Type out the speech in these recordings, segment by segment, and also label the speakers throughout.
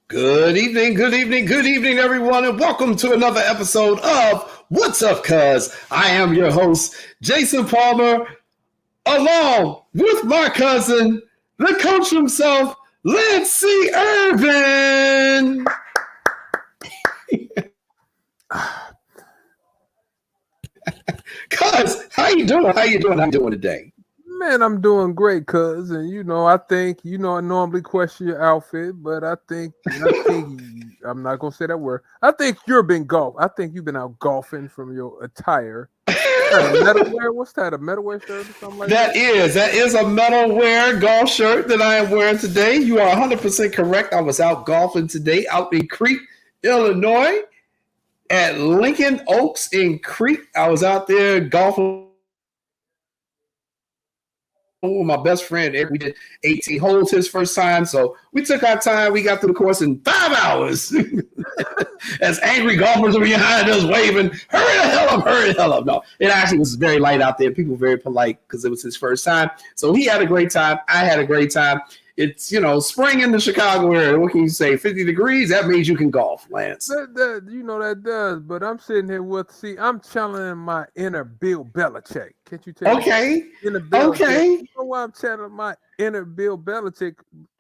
Speaker 1: Good evening, good evening, good evening, everyone, and welcome to another episode of What's Up, Cuz? I am your host, Jason Palmer, along with my cousin, the coach himself, Lancy Irvin. Cuz, how you doing? How you doing today?
Speaker 2: Man, I'm doing great, cuz, and I think, I normally question your outfit, but I think I'm not gonna say that word. I think you've been out golfing from your attire. Metalwear? What's that? A metalwear shirt or something like that?
Speaker 1: That is a metalwear golf shirt that I am wearing today. You are 100% correct. I was out golfing today, out in Crete, Illinois, at Lincoln Oaks in Crete. I was out there golfing with my best friend. We did 18 holes his first time. So we took our time. We got through the course in 5 hours. As angry golfers are behind us waving, hurry the hell up, hurry the hell up. No, it actually was very light out there. People were very polite because it was his first time. So he had a great time. I had a great time. It's, spring in the Chicago area. What can you say? 50 degrees? That means you can golf, Lance.
Speaker 2: That does. But I'm sitting here I'm channeling my inner Bill Belichick. Can't you tell?
Speaker 1: Okay.
Speaker 2: Inner Bill Belichick. You know why I'm channeling my inner Bill Belichick,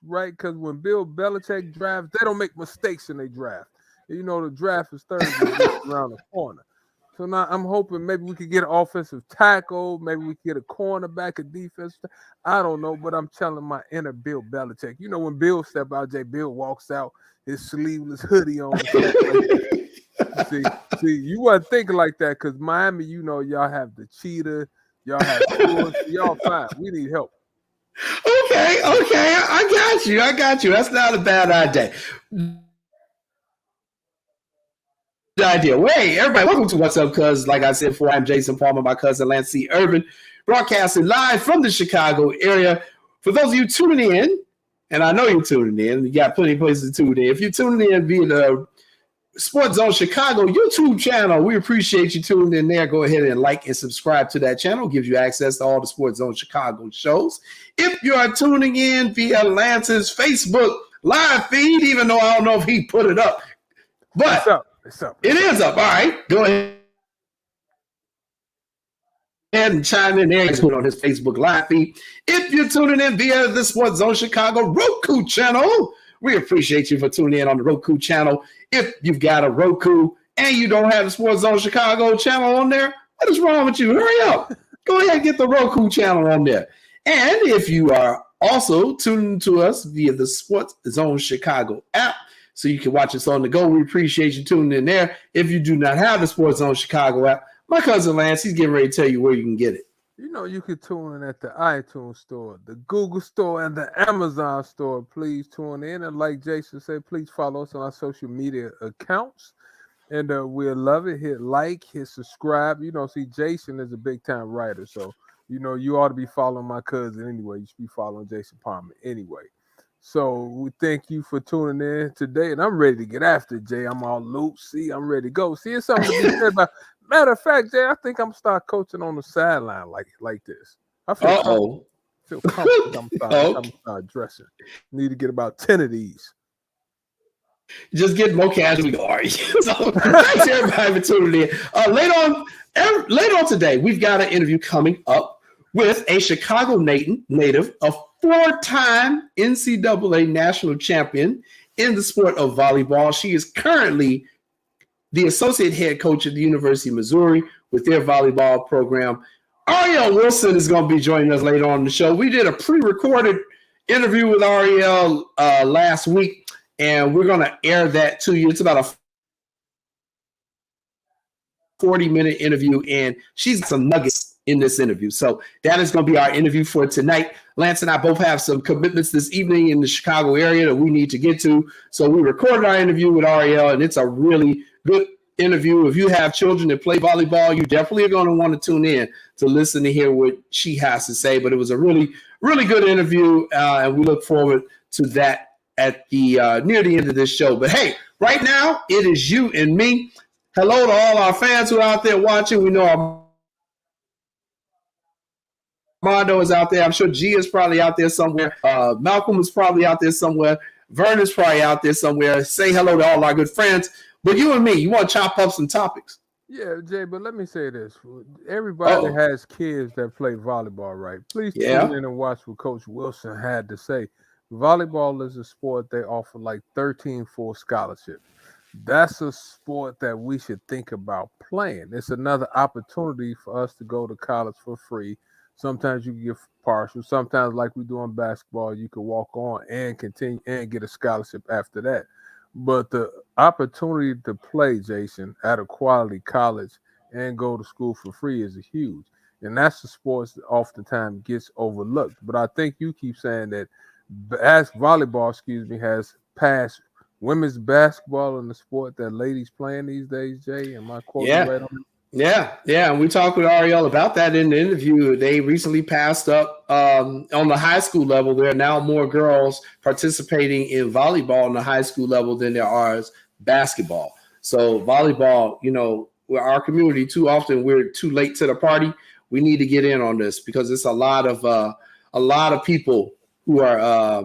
Speaker 2: right? Because when Bill Belichick drafts, they don't make mistakes in their draft. The draft is Thursday around the corner. So now I'm hoping maybe we could get an offensive tackle, maybe we could get a cornerback, a defense. I don't know, but I'm telling my inner Bill Belichick. When Bill step out, Bill walks out, his sleeveless hoodie on. see, you wasn't thinking like that because Miami, y'all have the cheetah, y'all have sports, y'all fine. We need help.
Speaker 1: Okay, I got you. That's not a bad idea. Well, hey, everybody, welcome to What's Up, Cuz. Like I said before, I'm Jason Palmer, my cousin Lance C. Irvin, broadcasting live from the Chicago area. For those of you tuning in, and I know you're tuning in, you got plenty of places to tune in. If you're tuning in via the Sports Zone Chicago YouTube channel, we appreciate you tuning in there. Go ahead and like and subscribe to that channel. It gives you access to all the Sports Zone Chicago shows. If you are tuning in via Lance's Facebook live feed, even though I don't know if he put it up, but
Speaker 2: it's up.
Speaker 1: It is up. All right. Go ahead and chime in there on his Facebook live feed. If you're tuning in via the Sports Zone Chicago Roku channel, we appreciate you for tuning in on the Roku channel. If you've got a Roku and you don't have the Sports Zone Chicago channel on there, what is wrong with you? Hurry up. Go ahead and get the Roku channel on there. And if you are also tuning to us via the Sports Zone Chicago app, so you can watch us on the go. We appreciate you tuning in there. If you do not have the Sports Zone Chicago app, my cousin Lance, he's getting ready to tell you where you can get it.
Speaker 2: You can tune in at the iTunes store, the Google store, and the Amazon store. Please tune in. And like Jason said, please follow us on our social media accounts. And we'll love it. Hit like, hit subscribe. See, Jason is a big-time writer. So, you ought to be following my cousin anyway. You should be following Jason Palmer anyway. So we thank you for tuning in today, and I'm ready to get after it, Jay. I'm all loose. See, I'm ready to go. See, it's something to be said about. Matter of fact, Jay, I think I'm gonna start coaching on the sideline like this. I feel comfortable. I'm gonna start dressing. Need to get about 10 of these.
Speaker 1: Just get more casual. All right. So thanks everybody for tuning in. Later on today, we've got an interview coming up with a Chicago native, a 4-time NCAA national champion in the sport of volleyball. She is currently the associate head coach at the University of Missouri with their volleyball program. Ariel Wilson is going to be joining us later on in the show. We did a pre-recorded interview with Ariel last week, and we're going to air that to you. It's about a 40-minute interview, and she's got some nuggets in this interview. So that is going to be our interview for tonight. Lance and I both have some commitments this evening in the Chicago area that we need to get to. So we recorded our interview with Ariel, and it's a really good interview. If you have children that play volleyball, you definitely are going to want to tune in to listen to hear what she has to say. But it was a really, really good interview, and we look forward to that at the near the end of this show. But hey, right now it is you and me. Hello to all our fans who are out there watching. We know Armando is out there. I'm sure G is probably out there somewhere. Malcolm is probably out there somewhere. Vernon's probably out there somewhere. Say hello to all our good friends. But you and me, you want to chop up some topics?
Speaker 2: Yeah, Jay, but let me say this. Everybody has kids that play volleyball, right? Please tune in and watch what Coach Wilson had to say. Volleyball is a sport they offer like 13 full scholarships. That's a sport that we should think about playing. It's another opportunity for us to go to college for free. Sometimes you can get partial. Sometimes, like we do in basketball, you can walk on and continue and get a scholarship after that. But the opportunity to play, Jason, at a quality college and go to school for free is huge. And that's the sports that oftentimes gets overlooked. But I think you keep saying that volleyball, has passed women's basketball in the sport that ladies playing these days, Jay. Am I quoting right on it?
Speaker 1: Yeah. And we talked with Ariel about that in the interview. They recently passed up on the high school level. There are now more girls participating in volleyball on the high school level than there are basketball. So volleyball, our community, too often we're too late to the party. We need to get in on this because it's a lot of people who are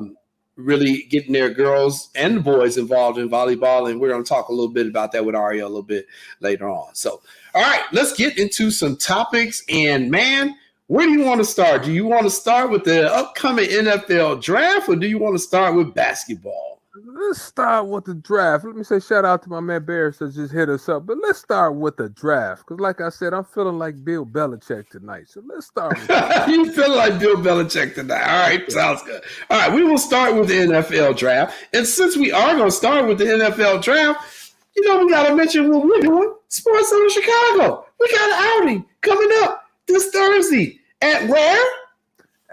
Speaker 1: really getting their girls and boys involved in volleyball. And we're going to talk a little bit about that with Ariel a little bit later on. So, all right, let's get into some topics. And man, where do you want to start? Do you want to start with the upcoming NFL draft or do you want to start with basketball?
Speaker 2: Let's start with the draft. Let me say shout out to my man Bears that just hit us up. But let's start with the draft. Because like I said, I'm feeling like Bill Belichick tonight. So let's start with that.
Speaker 1: You feel like Bill Belichick tonight. All right, sounds good. All right, we will start with the NFL draft. And since we are going to start with the NFL draft, we got to mention what we're doing. Sports Zone Chicago. We got an outing coming up this Thursday. At where?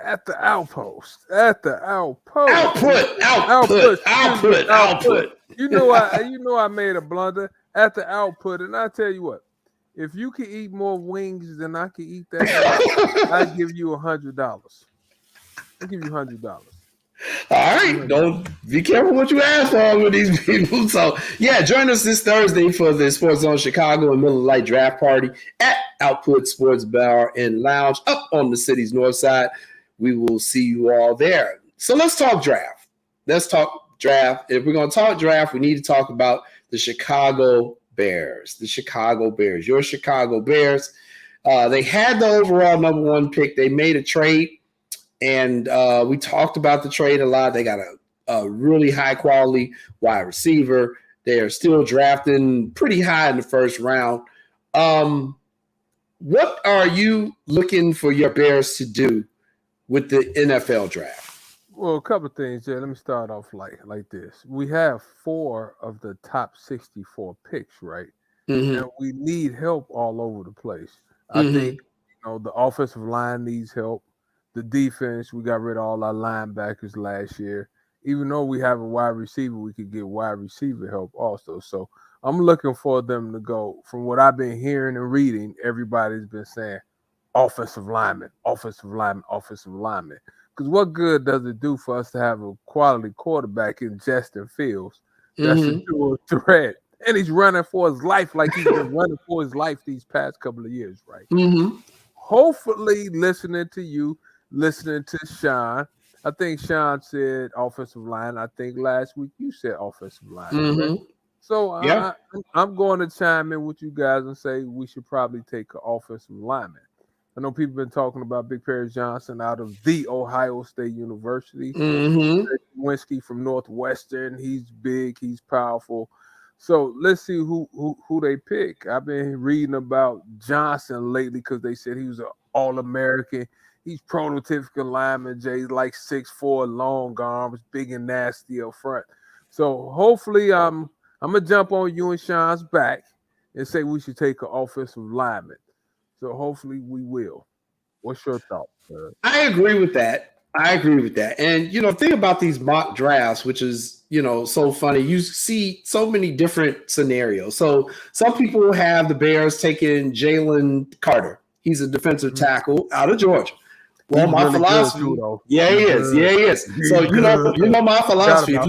Speaker 2: At the Outpost. At the Outpost.
Speaker 1: Output.
Speaker 2: You know I made a blunder at the Output, and I tell you what, if you can eat more wings than I can eat that, I give you $100. I give you $100.
Speaker 1: All right, don't be careful what you ask for with these people. So, join us this Thursday for the Sports Zone Chicago and Miller Lite Draft Party at Output Sports Bar and Lounge up on the city's north side. We will see you all there. So let's talk draft. If we're going to talk draft, we need to talk about the Chicago Bears. Your Chicago Bears. They had the overall number one pick. They made a trade, and we talked about the trade a lot. They got a really high-quality wide receiver. They are still drafting pretty high in the first round. What are you looking for your Bears to do with the NFL draft?
Speaker 2: Well, a couple of things, Jay. Let me start off like this. We have 4 of the top 64 picks, right? Mm-hmm. And we need help all over the place. I think the offensive line needs help. The defense, we got rid of all our linebackers last year. Even though we have a wide receiver, we could get wide receiver help also. So I'm looking for them to go. From what I've been hearing and reading, everybody's been saying, offensive lineman. Because what good does it do for us to have a quality quarterback in Justin Fields that's a dual threat? And he's running for his life like he's been running for his life these past couple of years, right? Mm-hmm. Hopefully, listening to you, listening to Sean, I think Sean said offensive line. I think last week you said offensive line. Right? So I'm going to chime in with you guys and say we should probably take an offensive lineman. I know people have been talking about Big Perry Johnson out of the Ohio State University. Winsky from Northwestern. He's big. He's powerful. So let's see who they pick. I've been reading about Johnson lately because they said he was an All-American. He's prototypical lineman, Jay, like 6'4", long arms, big and nasty up front. So hopefully I'm going to jump on you and Sean's back and say we should take an offensive lineman. So hopefully we will. What's your thought, sir?
Speaker 1: I agree with that. And, think about these mock drafts, which is, so funny. You see so many different scenarios. So some people have the Bears taking Jalen Carter. He's a defensive tackle out of Georgia. Well, my philosophy, he is. So you know my philosophy. If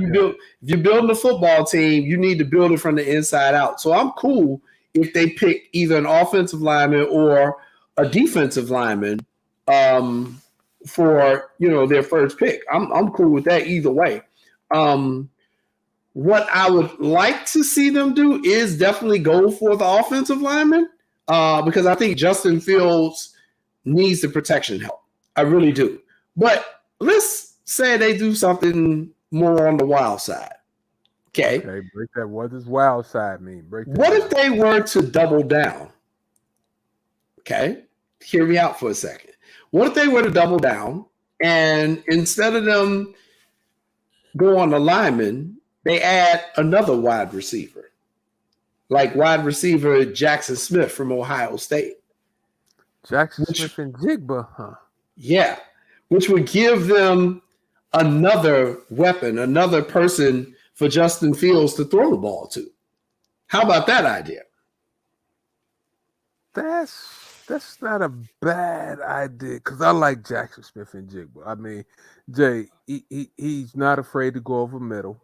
Speaker 1: you're building a football team, you need to build it from the inside out. So I'm cool if they pick either an offensive lineman or a defensive lineman for their first pick. I'm cool with that either way. What I would like to see them do is definitely go for the offensive lineman because I think Justin Fields needs the protection help. I really do. But let's say they do something more on the wild side. Okay.
Speaker 2: Okay, break that. What does wild side mean? Break that
Speaker 1: What
Speaker 2: down.
Speaker 1: if they were to double down? Okay. Hear me out for a second. What if they were to double down and instead of them go on the lineman, they add another wide receiver, like wide receiver Jackson Smith from Ohio State.
Speaker 2: Jackson Smith and Jigba, huh?
Speaker 1: Yeah, which would give them another weapon, another person for Justin Fields to throw the ball to. How about that idea?
Speaker 2: That's not a bad idea because I like Jackson Smith and Jigba. I mean, Jay, he's not afraid to go over middle.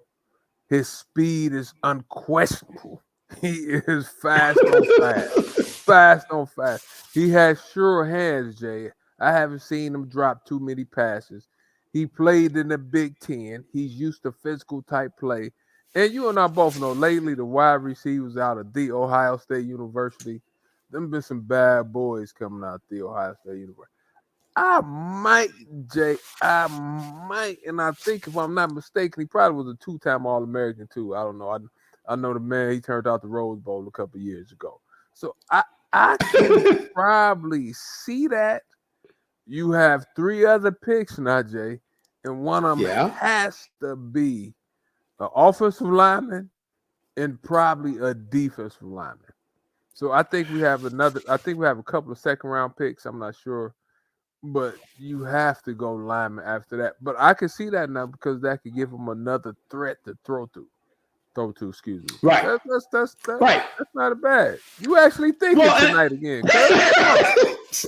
Speaker 2: His speed is unquestionable. He is fast on fast. Fast on fast. He has sure hands, Jay. I haven't seen him drop too many passes. He played in the Big Ten. He's used to physical type play. And you and I both know lately the wide receivers out of the Ohio State University, them been some bad boys coming out the Ohio State University. I might, and I think if I'm not mistaken, he probably was a two-time All-American too. I don't know. I know the man, he turned out the Rose Bowl a couple of years ago. So I can probably see that. You have three other picks now, Jay, and one of them has to be an offensive lineman and probably a defensive lineman. So I think we have a couple of second-round picks. I'm not sure. But you have to go lineman after that. But I can see that now because that could give them another threat to throw to. Excuse me.
Speaker 1: Right.
Speaker 2: That's
Speaker 1: right.
Speaker 2: That's not a bad. You actually thinking tonight again.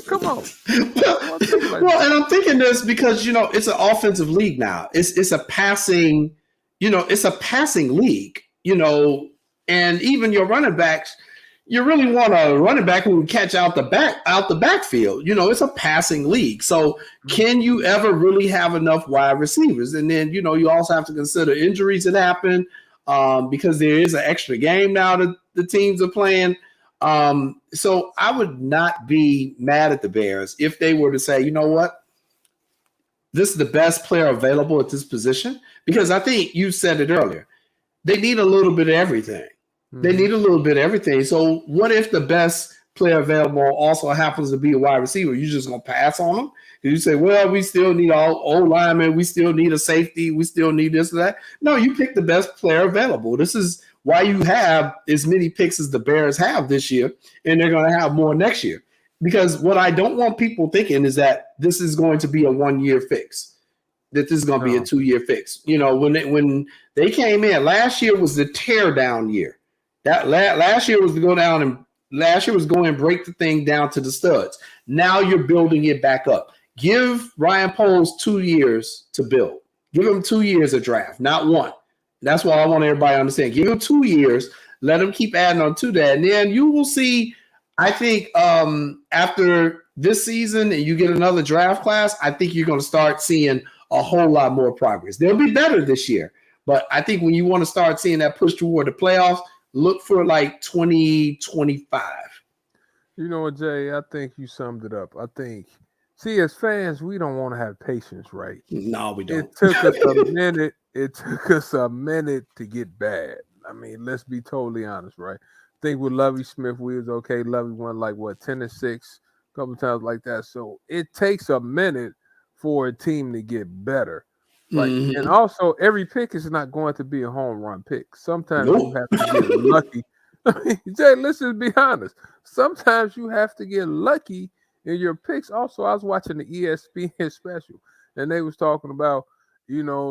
Speaker 2: Come on.
Speaker 1: Well, and I'm thinking this because it's an offensive league now. It's a passing, it's a passing league, and even your running backs. You really want a running back who can catch out the backfield. It's a passing league. So can you ever really have enough wide receivers? And then, you also have to consider injuries that happen because there is an extra game now that the teams are playing. So I would not be mad at the Bears if they were to say, you know what? This is the best player available at this position. Because I think you said it earlier. They need a little bit of everything. They need a little bit of everything. So what if the best player available also happens to be a wide receiver? You're just going to pass on them? You say, well, we still need all old linemen. We still need a safety. We still need this or that. No, you pick the best player available. This is why you have as many picks as the Bears have this year, and they're going to have more next year. Because what I don't want people thinking is that this is going to be a 1-year fix, that this is going to be a 2-year fix. When they came in, last year was the tear down year. That last year was to go down and last year was going and break the thing down to the studs. Now you're building it back up. Give Ryan Poles 2 years to build. Give him 2 years of draft, not one. That's what I want everybody to understand. Give him 2 years. Let him keep adding on to that. And then you will see, I think after this season and you get another draft class, I think you're going to start seeing a whole lot more progress. They'll be better this year. But I think when you want to start seeing that push toward the playoffs, look for like 2025.
Speaker 2: You know what, Jay? I think you summed it up. I think, as fans, we don't want to have patience, right?
Speaker 1: No, we don't.
Speaker 2: It took us a minute. It took us a minute to get bad. I mean, let's be totally honest, right? I think with Lovie Smith, we was okay. Lovie won 10-6, a couple times like that. So it takes a minute for a team to get better. Like, and also every pick is not going to be a home run pick. Sometimes you have to get lucky. Jay, let's just be honest. Sometimes you have to get lucky in your picks. Also, I was watching the ESPN special, and they was talking about,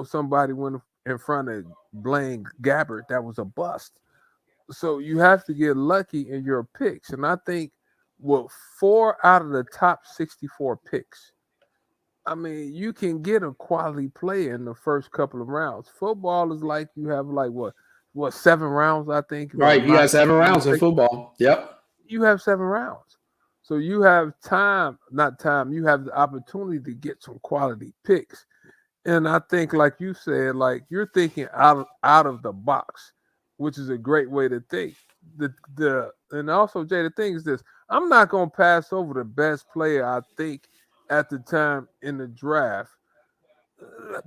Speaker 2: somebody went in front of Blaine Gabbert that was a bust. So you have to get lucky in your picks. And I think 4 out of the top 64 picks, I mean, you can get a quality player in the first couple of rounds. Football is like you have 7 rounds, I think.
Speaker 1: Right, you got 7 rounds in football. Yep.
Speaker 2: You have 7 rounds. So you have you have the opportunity to get some quality picks. And I think, like you said, like you're thinking out of the box, which is a great way to think. And also, Jay, the thing is this: I'm not gonna pass over the best player I think at the time in the draft.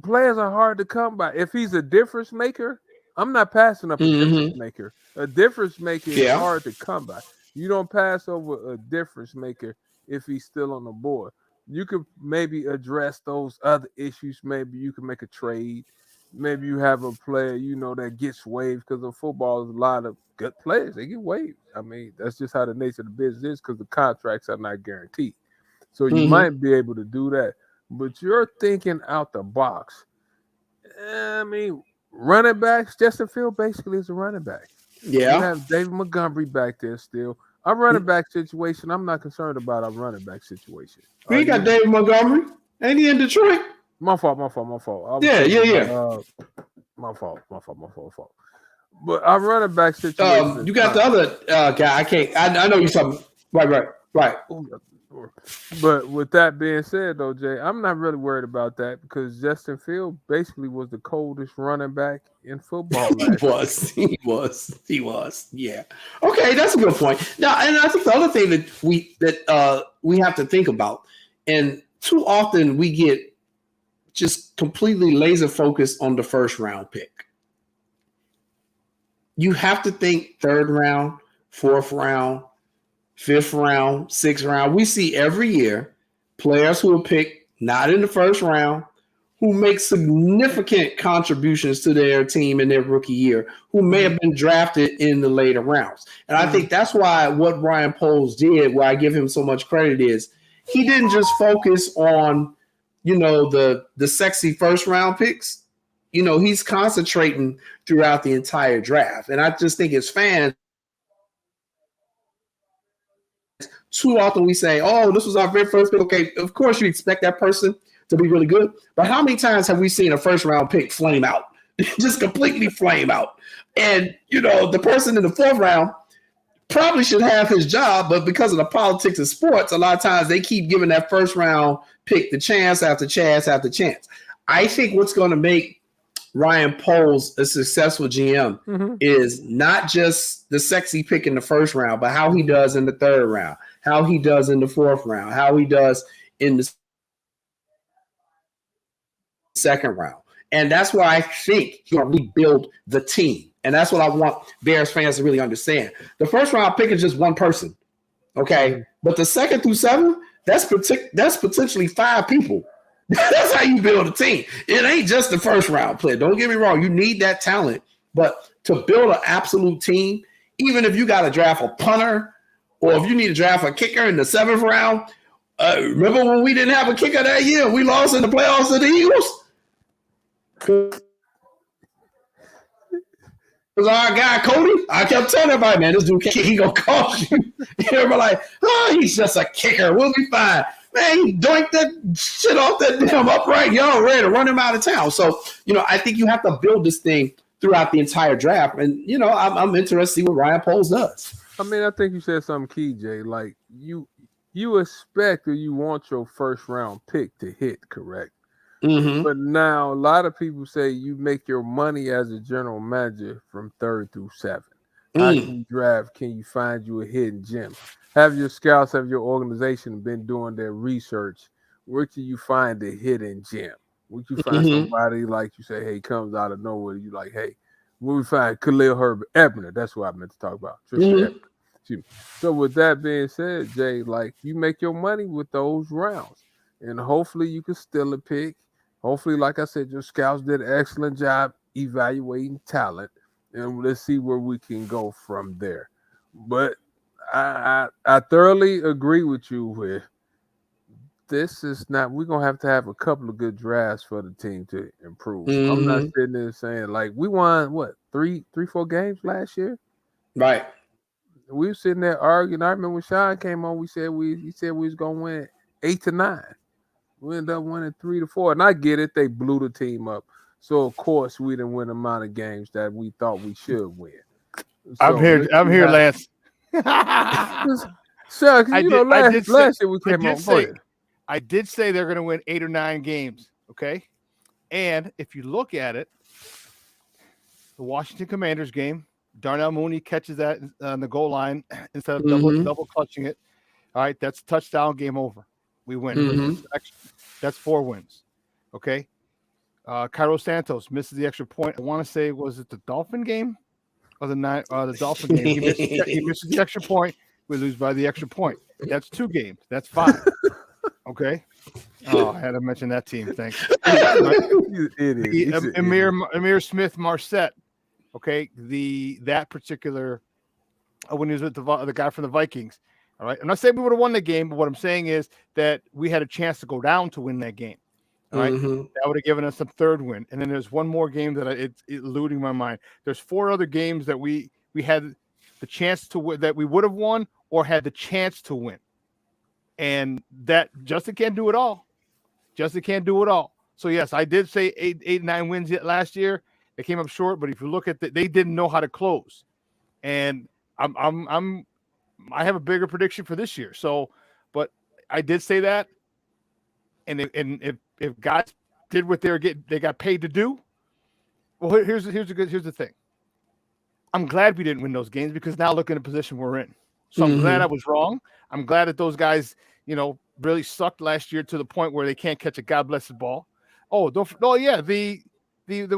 Speaker 2: Players are hard to come by. If he's a difference maker, I'm not passing up a difference
Speaker 1: Mm-hmm.
Speaker 2: maker. A difference maker is
Speaker 1: Yeah.
Speaker 2: hard to come by. You don't pass over a difference maker if he's still on the board. You could maybe address those other issues. Maybe you can make a trade. Maybe you have a player that gets waived because of football. Is a lot of good players they get waived. I mean, that's just how the nature of the business is because the contracts are not guaranteed. So you
Speaker 1: Mm-hmm.
Speaker 2: might be able to do that, but you're thinking out the box. I mean, running backs, Justin Field basically is a running back. You
Speaker 1: Yeah.
Speaker 2: have David Montgomery back there still. Our running back situation, I'm not concerned about our running back situation.
Speaker 1: We
Speaker 2: Are
Speaker 1: got
Speaker 2: you?
Speaker 1: David Montgomery. Ain't he in Detroit?
Speaker 2: My fault, my fault, my fault. I was
Speaker 1: Yeah,
Speaker 2: thinking
Speaker 1: yeah,
Speaker 2: about
Speaker 1: yeah.
Speaker 2: my fault, my fault. But our running back situation is
Speaker 1: You got the
Speaker 2: fine.
Speaker 1: other guy. I can't. I know you're talking. Right.
Speaker 2: But with that being said, though, Jay, I'm not really worried about that because Justin Field basically was the coldest running back in football
Speaker 1: He
Speaker 2: last year.
Speaker 1: was. He was. Yeah. Okay, that's a good point. Now, and I think the other thing that we have to think about, and too often we get just completely laser focused on the first round pick. You have to think third round, fourth round, fifth round, sixth round. We see every year players who are picked not in the first round, who make significant contributions to their team in their rookie year, who may have been drafted in the later rounds. And I think that's why what Ryan Poles did, where I give him so much credit, is he didn't just focus on, the sexy first round picks. He's concentrating throughout the entire draft. And I just think as fans, too often we say, oh, this was our very first pick. Okay, of course you expect that person to be really good. But how many times have we seen a first round pick flame out? Just completely flame out. And, the person in the fourth round probably should have his job, but because of the politics of sports, a lot of times they keep giving that first round pick the chance after chance after chance. I think what's going to make Ryan Poles a successful GM is not just the sexy pick in the first round, but how he does in the third round, how he does in the fourth round, how he does in the second round. And that's why I think he'll rebuild the team. And that's what I want Bears fans to really understand. The first round pick is just one person. Okay. But the second through seven, that's potentially five people. That's how you build a team. It ain't just the first round player. Don't get me wrong. You need that talent. But to build an absolute team, even if you got to draft a punter or if you need to draft a kicker in the seventh round, remember when we didn't have a kicker that year? We lost in the playoffs to the Eagles? Because our guy Cody, I kept telling everybody, man, this dude, he gonna cost you. Everybody like, oh, he's just a kicker. We'll be fine. Man, he doinked that shit off that damn upright. Y'all ready to run him out of town. So, I think you have to build this thing throughout the entire draft. And, I'm interested to see what Ryan Poles does.
Speaker 2: I mean, I think you said something key, Jay. Like you expect or you want your first round pick to hit, correct?
Speaker 1: Mm-hmm.
Speaker 2: But now a lot of people say you make your money as a general manager from third through seven. How can you draft? Can you find you a hidden gem? Have your scouts, have your organization been doing their research? Where can you find the hidden gem? Would you find somebody like you say, hey, comes out of nowhere? You like, hey, where we find Khalil Herbert Ebner? That's what I meant to talk about. Tristan Ebner. So with that being said, Jay, like you make your money with those rounds, and hopefully you can steal a pick. Hopefully, like I said, your scouts did an excellent job evaluating talent, and let's see where we can go from there. But I thoroughly agree with you with this is not. We're gonna have to have a couple of good drafts for the team to improve. I'm not sitting there saying like we won what three, 4 games last year.
Speaker 1: Right.
Speaker 2: We were sitting there arguing. I remember when Sean came on, he said we was gonna win 8 to 9. We ended up winning 3 to 4. And I get it, they blew the team up. So of course we didn't win the amount of games that we thought we should win. So
Speaker 3: I'm here, Lance.
Speaker 2: So, last year we came on.
Speaker 3: I did say they're gonna win 8 or 9 games. Okay. And if you look at it, the Washington Commanders game, Darnell Mooney catches that on the goal line instead of double clutching it. All right, that's touchdown, game over. We win. That's 4 wins. Okay. Cairo Santos misses the extra point. I want to say, was it the Dolphin game or the Dolphin game? He misses the extra point. We lose by the extra point. That's 2 games. That's 5. Okay. Oh, I had to mention that team. Thanks. Amir Smith Marset. Okay, that particular when he was with the guy from the Vikings. All right, I'm not saying we would have won the game, but what I'm saying is that we had a chance to go down to win that game. All right, that would have given us a 3rd win, and then there's one more game that it's eluding my mind. There's 4 other games that we had the chance to win, that we would have won or had the chance to win, and that Justin can't do it all. Justin can't do it all. So yes, I did say 8-9 wins last year. They came up short, but if you look at they didn't know how to close, and I have a bigger prediction for this year. So, but I did say that, and if guys did what they got paid to do, well, here's the thing. I'm glad we didn't win those games because now look in the position we're in. So I'm glad I was wrong. I'm glad that those guys, really sucked last year to the point where they can't catch a God blessed ball. Oh, the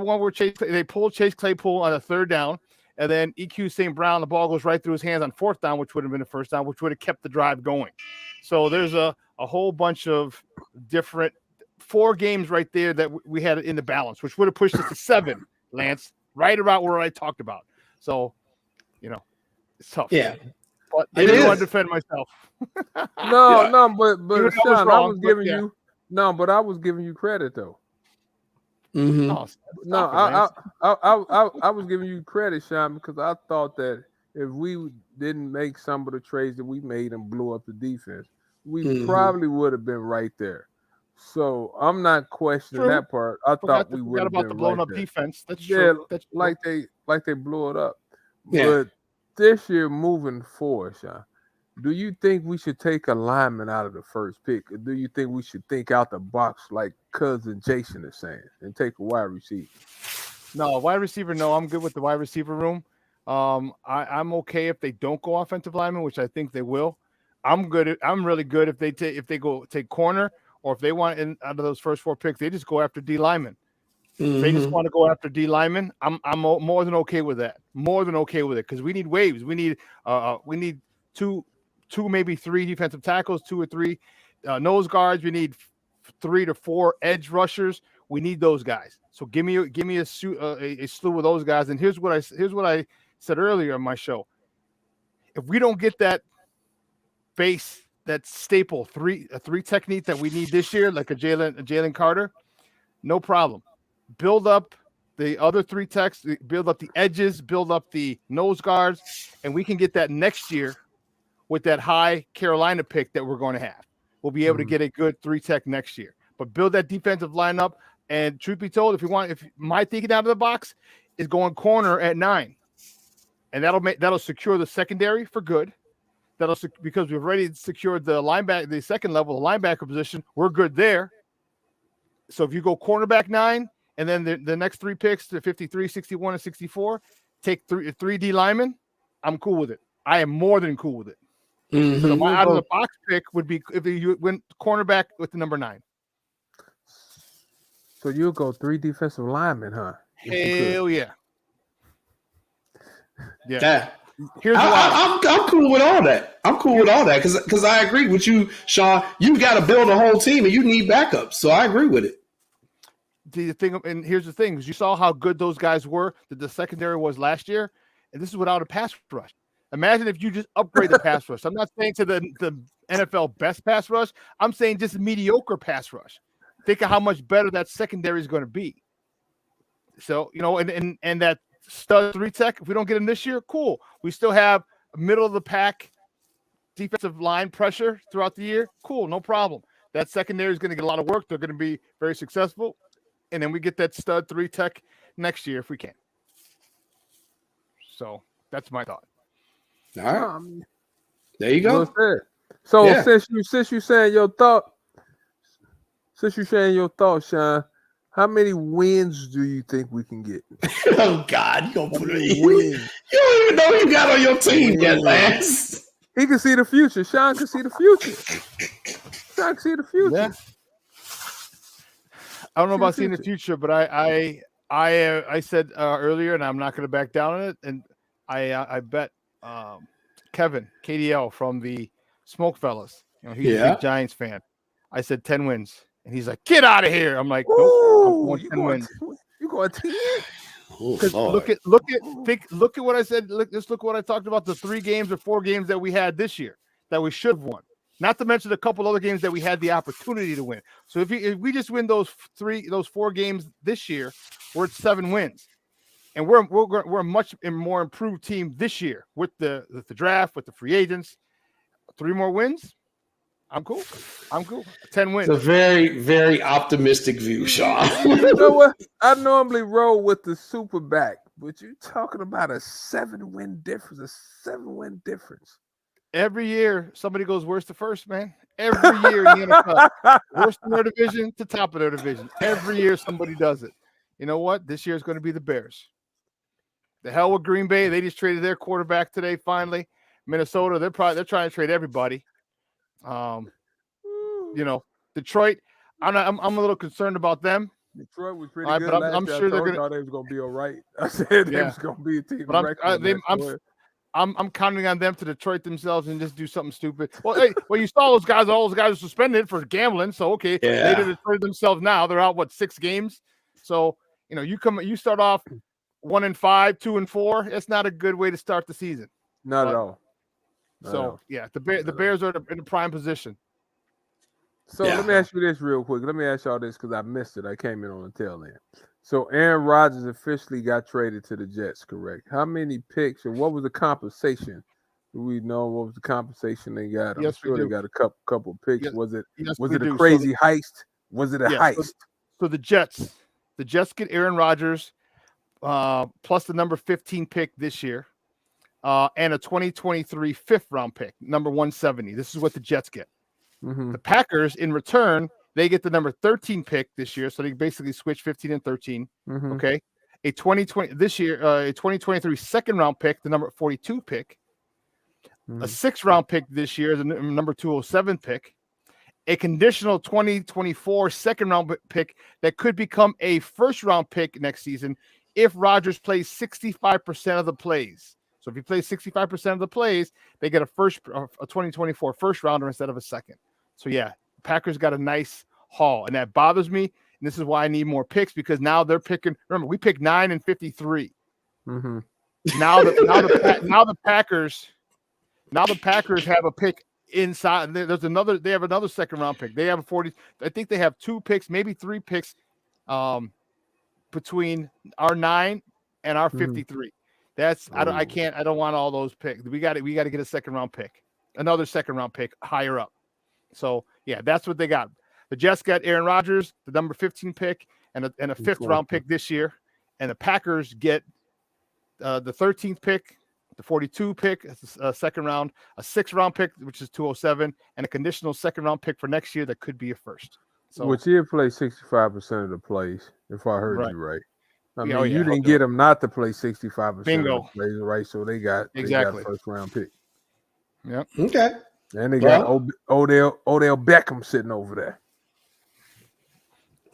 Speaker 3: one where they pulled Chase Claypool on a 3rd down, and then EQ St. Brown, the ball goes right through his hands on 4th down, which would have been a 1st down, which would have kept the drive going. So there's a whole bunch of different 4 games right there that we had in the balance, which would have pushed us to 7, Lance, right about where I talked about. So, it's tough.
Speaker 1: Yeah.
Speaker 3: But I didn't want to defend myself.
Speaker 2: but Sean, I was giving you but I was giving you credit though. I was giving you credit, Sean, because I thought that if we didn't make some of the trades that we made and blew up the defense, we probably would have been right there. So I'm not questioning that part. I thought we would have been
Speaker 3: about the blown up defense. That's true. That's
Speaker 2: like they blew it up.
Speaker 1: Yeah.
Speaker 2: But this year, moving forward, Sean, do you think we should take a lineman out of the first pick, or do you think we should think out the box like cousin Jason is saying and take a wide receiver?
Speaker 3: No, wide receiver. No, I'm good with the wide receiver room. I'm okay if they don't go offensive lineman, which I think they will. I'm really good if they go take corner, or if they want out of those first 4 picks, they just go after D lineman. If they just want to go after D lineman, I'm more than okay with that. More than okay with it because we need waves. We need 2, maybe 3 defensive tackles, 2 or 3 nose guards. We need 3 to 4 edge rushers. We need those guys. So give me a slew of those guys. And here's what I said earlier on my show. If we don't get that base, that staple 3 technique that we need this year, like a Jalen Carter, no problem. Build up the other 3 techs, build up the edges, build up the nose guards, and we can get that next year with that high Carolina pick that we're going to have. We'll be able to get a good 3 tech next year. But build that defensive lineup. And truth be told, if my thinking out of the box is going corner at 9, and that'll secure the secondary for good. Because we've already secured the second level, the linebacker position. We're good there. So if you go cornerback 9, and then the next 3 picks, the 53, 61, and 64, take 3 D linemen, I'm cool with it. I am more than cool with it. So my out of the box pick would be if you went cornerback with the number 9.
Speaker 2: So you'll go 3 defensive linemen, huh?
Speaker 3: Hell yeah.
Speaker 1: Yeah. I'm cool with all that. I'm cool with all that because I agree with you, Sean. You've got to build a whole team and you need backups. So I agree with it.
Speaker 3: The thing, and here's the thing: is you saw how good those guys were that the secondary was last year, and this is without a pass rush. Imagine if you just upgrade the pass rush. I'm not saying to the NFL best pass rush. I'm saying just mediocre pass rush. Think of how much better that secondary is going to be. So and that stud 3 tech. If we don't get him this year, cool. We still have middle of the pack defensive line pressure throughout the year. Cool, no problem. That secondary is going to get a lot of work. They're going to be very successful. And then we get that stud 3 tech next year if we can. So that's my thought.
Speaker 1: All right. There you go.
Speaker 2: So since you saying your thought, Sean, How many wins do you think we can get?
Speaker 1: Oh God, you gonna put it?
Speaker 2: Wins.
Speaker 1: You don't even know who you got on your team yet,
Speaker 2: Wins.
Speaker 1: Lance.
Speaker 2: He can see the future. Sean can see the future. Sean can see the future.
Speaker 3: Yeah. I don't know about seeing the future, but I said earlier, and I'm not going to back down on it. And I bet Kevin KDL from the Smoke Fellas. You know, he's a big Giants fan. I said 10 wins, and he's like, "Get out of here!" I'm like, "Nope, I'm going 10 wins."
Speaker 2: You going 10?
Speaker 3: Look at what I said. Look what I talked about, the 3 games or 4 games that we had this year that we should have won. Not to mention a couple other games that we had the opportunity to win. So if we just win those 4 games this year, we're at 7 wins, and we're a much more improved team this year with the draft, with the free agents. 3 more wins, I'm cool. 10 wins.
Speaker 1: It's a very, very optimistic view, Sean.
Speaker 2: You know what? I normally roll with the super back, but you're talking about a 7-win difference. A 7-win difference.
Speaker 3: Every year, somebody goes worst to first, man. Every year in the NFL, worst in their division to top of their division. Every year, somebody does it. You know what? This year is going to be the Bears. The hell with Green Bay. They just traded their quarterback today. Finally, Minnesota. They're trying to trade everybody. You know, Detroit. I'm a little concerned about them.
Speaker 2: Detroit was pretty good.
Speaker 3: But I'm sure they're
Speaker 2: thought they was going to be all right. I said they was going to be a team.
Speaker 3: But I'm counting on them to Detroit themselves and just do something stupid. Well, you saw those guys. All those guys are suspended for gambling. So okay, they did Detroit themselves. Now they're out 6 games. So you start off 1-5, 2-4. It's not a good way to start the season.
Speaker 2: Not at all.
Speaker 3: The Bears are in a prime position.
Speaker 2: So let me ask you this real quick. Let me ask y'all this because I missed it. I came in on the tail end. So Aaron Rodgers officially got traded to the Jets, correct? How many picks or what was the compensation? Do we know what was the compensation they got? I'm sure they got a couple of picks. Was it a crazy heist? Was it a heist?
Speaker 3: So the Jets get Aaron Rodgers plus the number 15 pick this year and a 2023 5th-round pick, number 170. This is what the Jets get. Mm-hmm. The Packers, in return, they get the number 13 pick this year, so they basically switch 15 and 13. Mm-hmm. Okay, a 2023 2nd-round pick, the number 42 pick, a 6th-round pick this year, the number 207 pick, a conditional 2024 2nd-round pick that could become a 1st-round pick next season if Rodgers plays 65% of the plays. So if he plays 65% of the plays, they get a 2024 1st-rounder instead of a 2nd. So yeah, Packers got a nice haul, and that bothers me. And this is why I need more picks because now they're picking. Remember, we picked 9 and 53. Mm-hmm. Now the Packers have a pick inside. They have another 2nd-round pick. They have a 40. I think they have 2 picks, maybe 3 picks, between our 9 and our 53. That's I don't want all those picks. We got to get a 2nd-round pick, another 2nd-round pick higher up. So yeah, that's what they got. The Jets got Aaron Rodgers, the number 15 pick, and a 5th-round pick this year, and the Packers get the 13th pick, the 42 pick, a 2nd round, a 6th-round pick, which is 207, and a conditional 2nd-round pick for next year that could be a 1st. So,
Speaker 2: which he'll play 65% of the plays, if I heard you right. I mean, you didn't get them not to play 65% of the plays, right? So they got a 1st-round pick.
Speaker 3: Yeah.
Speaker 1: Okay.
Speaker 2: And they got Odell Beckham sitting over there.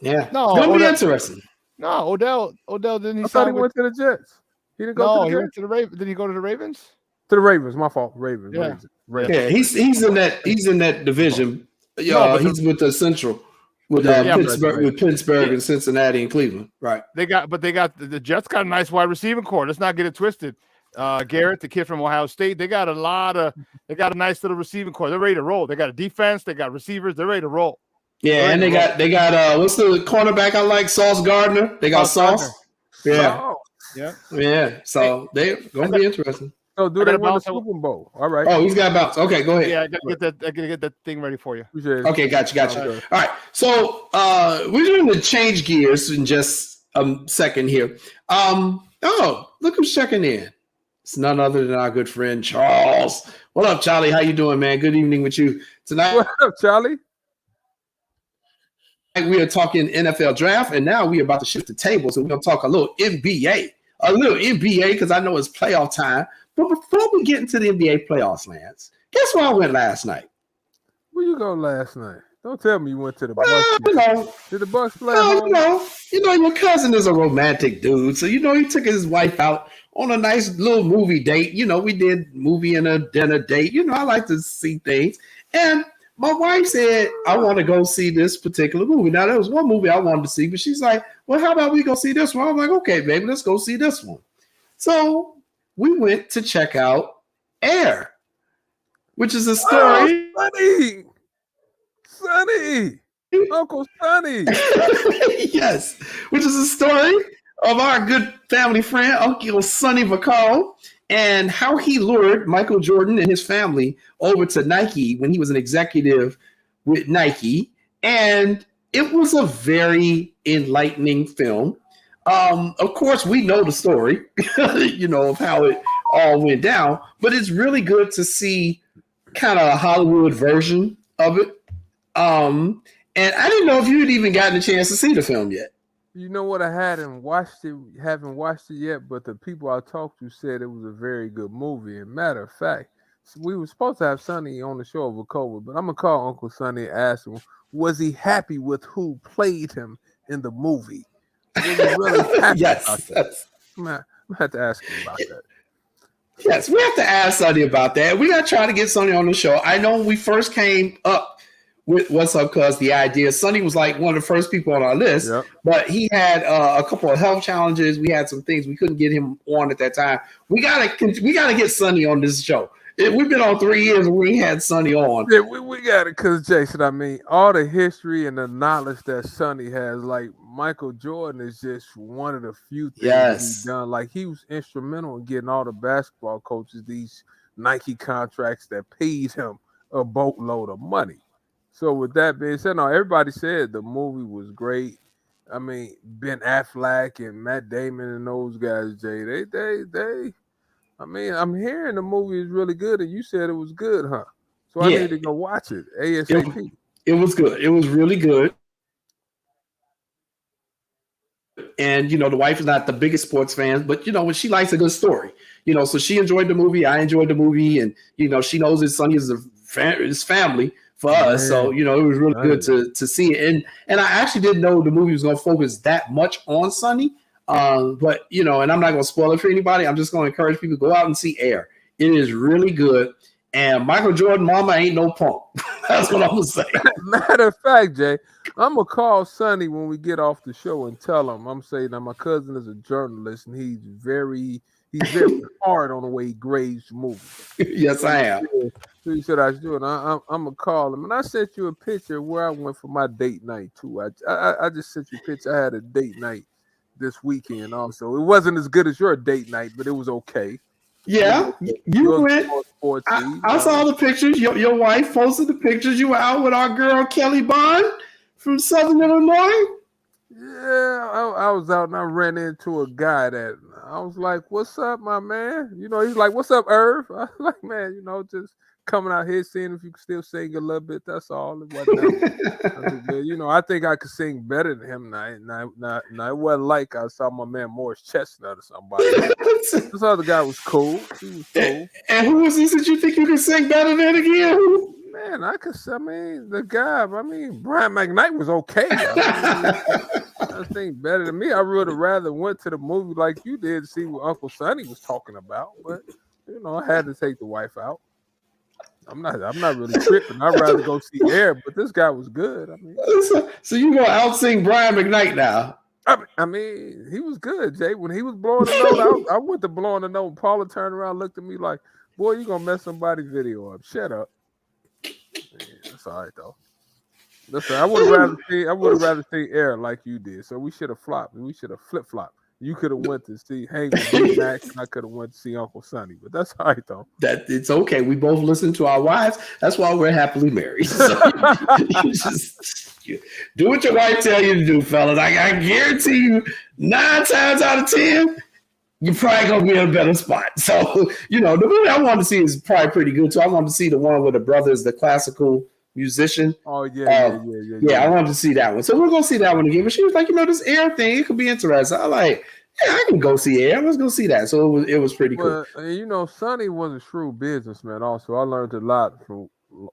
Speaker 1: Yeah. No, it's gonna be interesting.
Speaker 3: No, Odell didn't.
Speaker 2: I thought he went to the Jets. He didn't go to the Jets?
Speaker 3: He went to the Ravens. Did he go to the Ravens?
Speaker 2: To the Ravens. My fault. Ravens.
Speaker 3: Yeah.
Speaker 2: Ravens.
Speaker 1: Yeah. He's in that division. Yeah. He's with the Central. With Pittsburgh and Cincinnati and Cleveland, right?
Speaker 3: The Jets got a nice wide receiving core. Let's not get it twisted. Garrett, the kid from Ohio State, they got a nice little receiving core. They're ready to roll. They got a defense, they got receivers, they're ready to roll.
Speaker 1: Yeah, and they got what's the cornerback I like? Sauce Gardner. They got Sauce. Yeah. Yeah. So they're gonna be interesting.
Speaker 2: So do they win the Super Bowl? All right.
Speaker 1: Oh, he's got a bounce. Okay, go ahead.
Speaker 3: Yeah, I gotta get that thing ready for you.
Speaker 1: Okay, gotcha. All right. So we're going to change gears in just a second here. Look who's checking in. It's none other than our good friend Charles. What up, Charlie? How you doing, man? Good evening with you tonight.
Speaker 2: What up, Charlie?
Speaker 1: we are talking NFL draft, and now we are about to shift the tables, and we're going to talk a little NBA, because I know it's playoff time. But before we get into the NBA playoffs, Lance, guess where I went last night?
Speaker 2: Where you go last night? Don't tell me you went to the Bucks. Did the Bucks play?
Speaker 1: Your cousin is a romantic dude, so he took his wife out on a nice little movie date. We did movie and a dinner date. I like to see things, and my wife said, I want to go see this particular movie. Now, there was one movie I wanted to see, but she's like, well, how about we go see this one? I'm like, okay, baby, let's go see this one. So we went to check out Air, which is a story.
Speaker 2: Oh, Sonny! Uncle Sonny!
Speaker 1: Yes, which is a story of our good family friend, Uncle Sonny Vaccaro, and how he lured Michael Jordan and his family over to Nike when he was an executive with Nike. And it was a very enlightening film. Of course, we know the story, of how it all went down, but it's really good to see kind of a Hollywood version of it. And I didn't know if you had even gotten a chance to see the film yet.
Speaker 2: You know what? I haven't watched it yet, but the people I talked to said it was a very good movie. And matter of fact, we were supposed to have Sonny on the show over COVID, but I'm going to call Uncle Sonny and ask him, was he happy with who played him in the movie? Was he really happy
Speaker 1: Yes.
Speaker 2: about that? I'm going to have to ask him about that.
Speaker 1: Yes, we have to ask Sonny about that. We got to try to get Sonny on the show. I know when we first came up with What's Up, Cuz, the idea, Sonny was like one of the first people on our list, but he had a couple of health challenges. We had some things we couldn't get him on at that time. We gotta get Sonny on this show. We've been on 3 years and we had Sonny on.
Speaker 2: Yeah, we got it, because Jason, all the history and the knowledge that Sonny has, like Michael Jordan is just one of the few things he's done. Like, he was instrumental in getting all the basketball coaches these Nike contracts that paid him a boatload of money. So with that being said, everybody said the movie was great. Ben Affleck and Matt Damon and those guys, Jay, they I'm hearing the movie is really good, and you said it was good, huh? So I need to go watch it ASAP.
Speaker 1: It was good. It was really good. And, the wife is not the biggest sports fan, but, when she likes a good story, so she enjoyed the movie. I enjoyed the movie. And, she knows his son is his family for us. So, it was really good to see it. And I actually didn't know the movie was going to focus that much on Sonny. But, and I'm not going to spoil it for anybody. I'm just going to encourage people to go out and see Air. It is really good. And Michael Jordan, mama ain't no punk. That's what I'm going to say.
Speaker 2: Matter of fact, Jay, I'm going to call Sonny when we get off the show and tell him, I'm saying that my cousin is a journalist and he's very hard on the way he grades movies.
Speaker 1: Yes, I am.
Speaker 2: So he said I should do it. I'm going to call him. And I sent you a picture of where I went for my date night, too. I just sent you a picture. I had a date night this weekend also. It wasn't as good as your date night, but it was okay.
Speaker 1: Yeah, you went. I saw the pictures. Your wife posted the pictures. You were out with our girl Kelly Bond from Southern Illinois.
Speaker 2: Yeah, I was out and I ran into a guy that I was like, "What's up, my man?" He's like, "What's up, Irv?" I was like, "Man, just coming out here seeing if you can still sing a little bit. That's all." It wasn't I think I could sing better than him. Now, it wasn't like I saw my man Morris Chestnut or somebody. This other guy was cool. He was cool.
Speaker 1: And who was this that you think you could sing better than again?
Speaker 2: Man, the guy. Brian McKnight was okay. I think better than me. I would have rather went to the movie like you did to see what Uncle Sonny was talking about. But I had to take the wife out. I'm not really tripping. I'd rather go see Air, but this guy was good.
Speaker 1: So you gonna out-sing Brian McKnight now?
Speaker 2: He was good, Jay. When he was blowing the note, I went to blowing the note. Paula turned around, looked at me like, "Boy, you gonna mess somebody's video up? Shut up." Man, that's all right though. Listen, I would have rather see Air like you did. So we should have flopped. We should have flip-flopped. You could have went to see Hank with Max, and I could have went to see Uncle Sonny. But that's all right though.
Speaker 1: That it's okay. We both listen to our wives. That's why we're happily married. So you just do what your wife tell you to do, fellas. I guarantee you, 9 times out of 10, you're probably gonna be in a better spot. So the movie I want to see is probably pretty good too. I want to see the one with the brothers, the classical musician.
Speaker 2: Oh yeah.
Speaker 1: I wanted to see that one. So we're gonna see that one again. But she was like, this Air thing, it could be interesting. I'm like, yeah, I can go see Air. Let's go see that. So it was pretty cool.
Speaker 2: Well, Sonny was a shrewd businessman. Also, I learned a lot from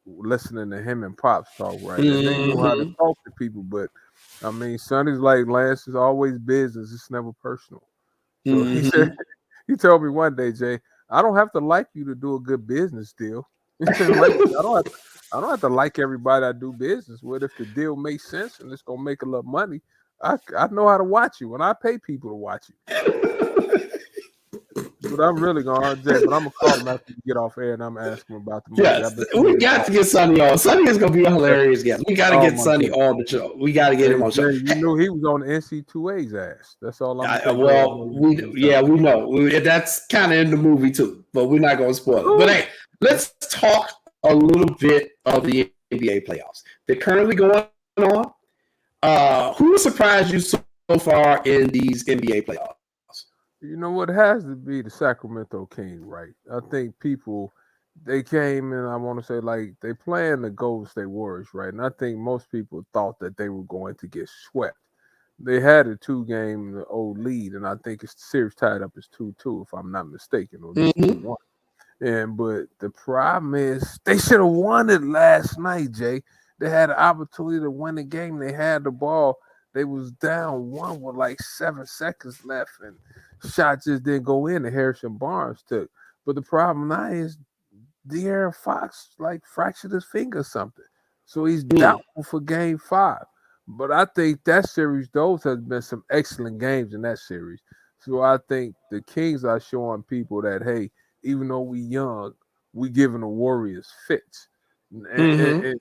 Speaker 2: listening to him and Pops talk. Right, and they know how to talk to people. But I mean, Sonny's like Lance is always business. It's never personal. So he said, he told me one day, Jay, I don't have to like you to do a good business deal. I don't have to like everybody I do business with. If the deal makes sense and it's gonna make a lot of money, I know how to watch you, and I pay people to watch you. But I'm really gonna, Jay. But I'm gonna call him after we get off air, and I'm asking him about the movie.
Speaker 1: Yes, we got to get Sonny on. Sonny is gonna be a hilarious guest. We got to get Sonny on the show. We got to get him on the show.
Speaker 2: You knew he was on the NC2A's ass. That's all I'm saying.
Speaker 1: We know. That's kind of in the movie too, but we're not gonna spoil it. But hey, let's talk a little bit of the NBA playoffs. They're currently going on. Who surprised you so far in these NBA playoffs?
Speaker 2: You know what, it has to be the Sacramento Kings, right? I think people, they came in, I want to say, like, they playing the Golden State Warriors, right? And I think most people thought that they were going to get swept. They had a 2-game old lead, and I think it's the series tied up as 2-2, if I'm not mistaken, or just 2-1. But the problem is they should have won it last night, Jay. They had an opportunity to win the game. They had the ball. They was down 1 with like 7 seconds left, and shot just didn't go in. And Harrison Barnes took. But the problem now is De'Aaron Fox like fractured his finger or something, so he's doubtful for Game 5. But I think that series, those has been some excellent games in that series. So I think the Kings are showing people that, hey, even though we young, we giving the Warriors fits. Those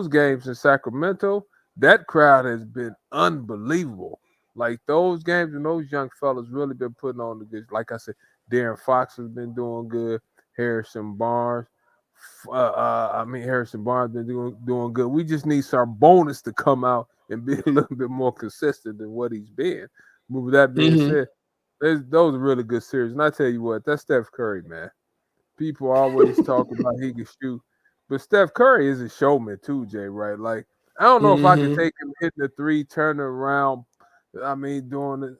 Speaker 2: games in Sacramento, that crowd has been unbelievable. Like those games and those young fellas really been putting on the good. Like I said, De'Aaron Fox has been doing good. Harrison Barnes. Harrison Barnes been doing good. We just need some bonus to come out and be a little bit more consistent than what he's been. But with that being said, those are really good series. And I tell you what, that's Steph Curry, man. People always talk about he can shoot, but Steph Curry is a showman too, Jay. Right? Like I don't know if I can take him hitting the 3, turning around. I mean, doing it.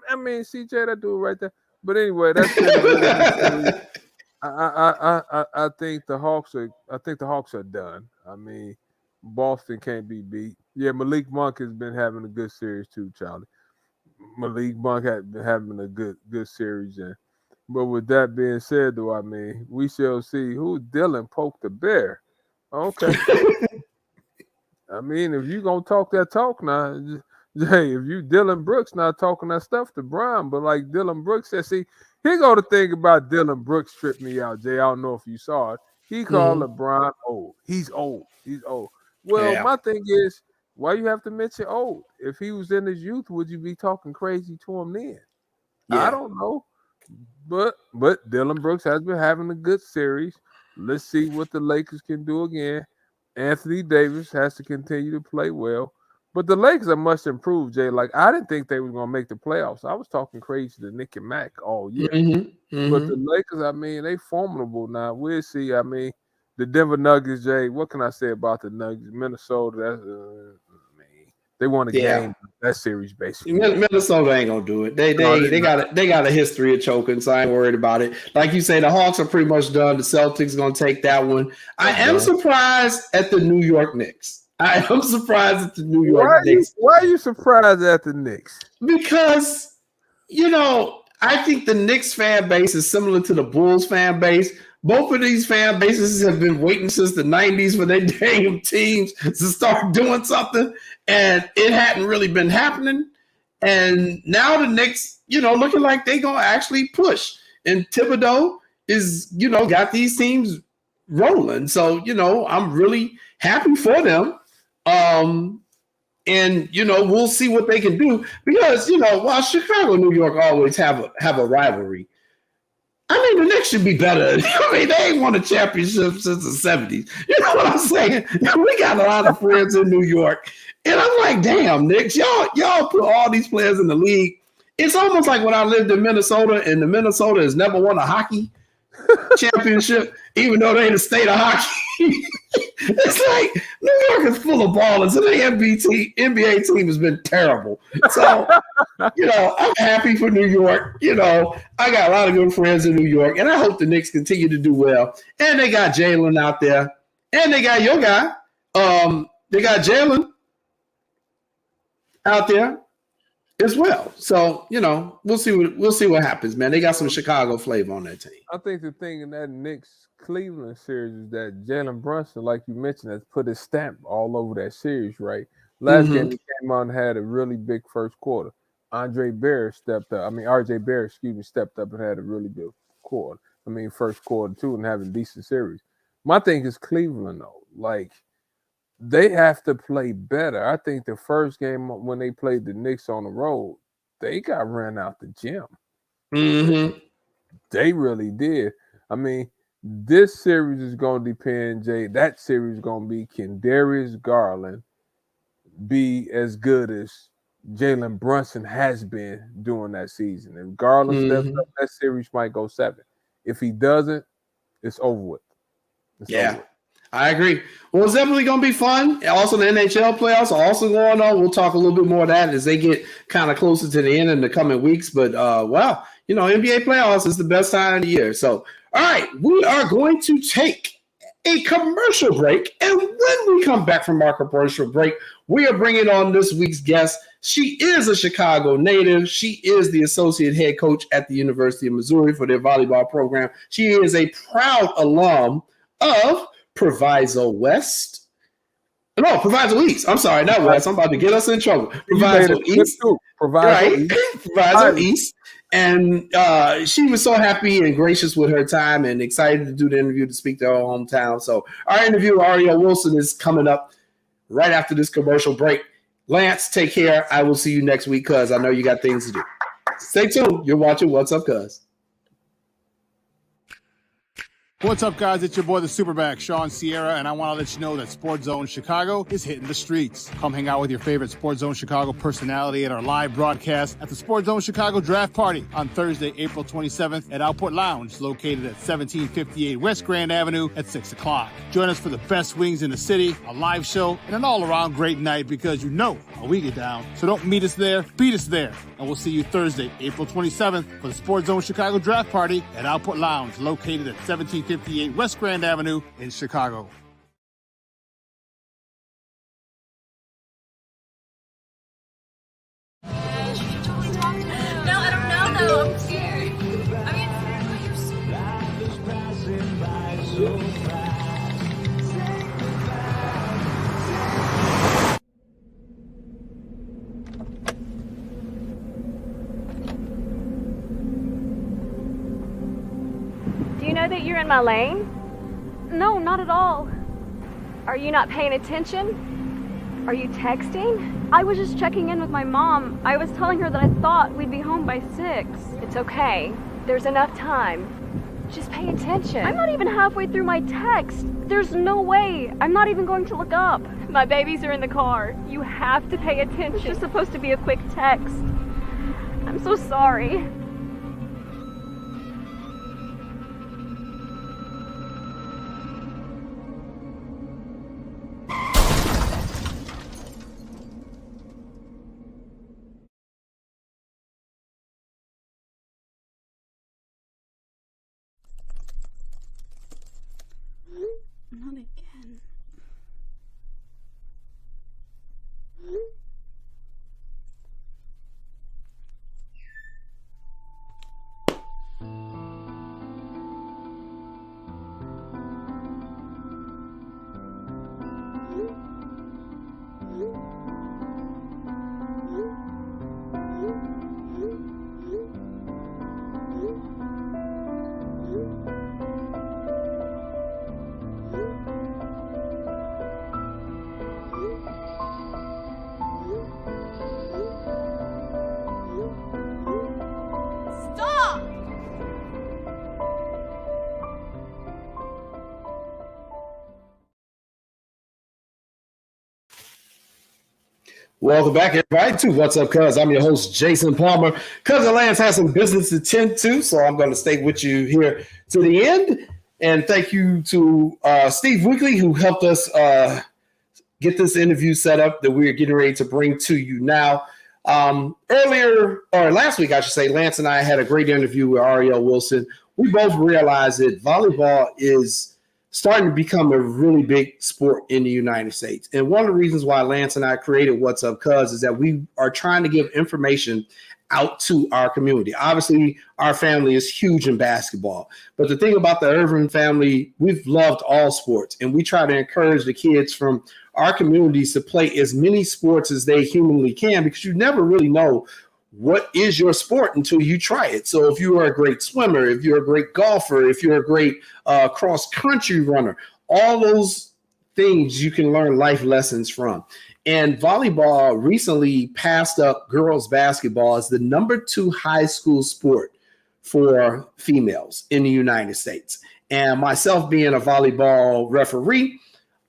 Speaker 2: I mean, CJ, that dude right there. But anyway, that's it. I think the Hawks are done. I mean, Boston can't be beat. Yeah, Malik Monk has been having a good series too, Charlie. Malik Monk has been having a good series, but with that being said, though, I mean, we shall see who Dylan poked the bear. Okay. I mean, if you gonna talk that talk now, hey, if you Dylan Brooks not talking that stuff to Brian, but like Dylan Brooks said, see, here go the thing about Dylan Brooks tripped me out, Jay. I don't know if you saw it. He called LeBron old. He's old. Well, my thing is, why you have to mention old? If he was in his youth, would you be talking crazy to him then? I don't know. But Dylan Brooks has been having a good series. Let's see what the Lakers can do again. Anthony Davis has to continue to play well. But the Lakers are much improved, Jay. Like, I didn't think they were going to make the playoffs. I was talking crazy to Nick and Mac all year. But the Lakers, I mean, they formidable now. We'll see. I mean, the Denver Nuggets, Jay, what can I say about the Nuggets? Minnesota, that's they won a game that series basically.
Speaker 1: Minnesota ain't gonna do it. They got a history of choking, so I ain't worried about it. Like you say, the Hawks are pretty much done. The Celtics gonna take that one. I am surprised at the New York Knicks. Why
Speaker 2: are you surprised at the Knicks?
Speaker 1: Because I think the Knicks fan base is similar to the Bulls fan base. Both of these fan bases have been waiting since the 90s for their damn teams to start doing something, and it hadn't really been happening. And now the Knicks, looking like they're going to actually push. And Thibodeau is, got these teams rolling. So, I'm really happy for them. And, we'll see what they can do because, while Chicago and New York always have a rivalry, I mean, the Knicks should be better. I mean, they ain't won a championship since the 70s. You know what I'm saying? We got a lot of friends in New York. And I'm like, damn, Knicks, y'all put all these players in the league. It's almost like when I lived in Minnesota, and the Minnesota has never won a hockey championship, even though they in the state of hockey. It's like New York is full of ballers, and the NBA team has been terrible. So, I'm happy for New York. I got a lot of good friends in New York, and I hope the Knicks continue to do well. And they got Jalen out there, and they got your guy. They got Jalen out there as well. So, we'll see what happens, man. They got some Chicago flavor on that team.
Speaker 2: I think the thing in that Knicks Cleveland series is that Jalen Brunson, like you mentioned, has put his stamp all over that series, right? Last game he came out and had a really big first quarter. RJ Barrett stepped up and had a really good quarter. First quarter too, and having decent series. My thing is Cleveland though. Like, they have to play better. I think the first game when they played the Knicks on the road, they got ran out the gym.
Speaker 1: Mm-hmm.
Speaker 2: They really did. This series is going to depend, Jay. That series is going to be, can Darius Garland be as good as Jalen Brunson has been during that season? If Garland steps up, that series might go 7. If he doesn't, it's over with.
Speaker 1: Over with. I agree. Well, it's definitely going to be fun. Also, the NHL playoffs are also going on. We'll talk a little bit more of that as they get kind of closer to the end in the coming weeks. But, NBA playoffs is the best time of the year. So, all right, we are going to take a commercial break. And when we come back from our commercial break, we are bringing on this week's guest. She is a Chicago native. She is the associate head coach at the University of Missouri for their volleyball program. She is a proud alum of Proviso West. No, Proviso East. I'm sorry, not West. I'm about to get us in trouble. Proviso East. Proviso East. And she was so happy and gracious with her time and excited to do the interview to speak to her hometown. So our interview, Ariel Wilson, is coming up right after this commercial break. Lance, take care. I will see you next week, cuz I know you got things to do. Stay tuned. You're watching What's Up, Cuz.
Speaker 4: What's up, guys? It's your boy, the Superback, Sean Sierra, and I want to let you know that Sports Zone Chicago is hitting the streets. Come hang out with your favorite Sports Zone Chicago personality at our live broadcast at the Sports Zone Chicago Draft Party on Thursday, April 27th at Output Lounge, located at 1758 West Grand Avenue at 6 o'clock. Join us for the best wings in the city, a live show, and an all-around great night because you know how we get down. So don't meet us there, beat us there. And we'll see you Thursday, April 27th for the Sports Zone Chicago Draft Party at Output Lounge, located at 1758 West Grand Avenue in Chicago.
Speaker 5: No, I don't know though. I'm scared.
Speaker 6: Do you know that you're in my lane? No, not at all. Are you not paying attention? Are you texting? I was just checking in with my mom. I was telling her that I thought we'd be home by 6. It's okay. There's enough time. Just pay attention. I'm not even halfway through my text. There's no way. I'm not even going to look up. My babies are in the car. You have to pay attention. It's just supposed to be a quick text. I'm so sorry.
Speaker 5: Not again.
Speaker 1: Welcome back, everybody, to What's Up, Cuz. I'm your host, Jason Palmer. Cousin Lance has some business to tend to, so I'm going to stay with you here to the end. And thank you to Steve Weekly, who helped us get this interview set up that we're getting ready to bring to you now. Last week, I should say, Lance and I had a great interview with Ariel Wilson. We both realized that volleyball is starting to become a really big sport in the United States. And one of the reasons why Lance and I created What's Up Cuz is that we are trying to give information out to our community. Obviously, our family is huge in basketball. But the thing about the Irvin family, we've loved all sports. And we try to encourage the kids from our communities to play as many sports as they humanly can, because you never really know what is your sport until you try it. So if you are a great swimmer, if you're a great golfer, if you're a great cross-country runner, all those things you can learn life lessons from. And volleyball recently passed up girls basketball as the #2 high school sport for females in the United States. And myself being a volleyball referee,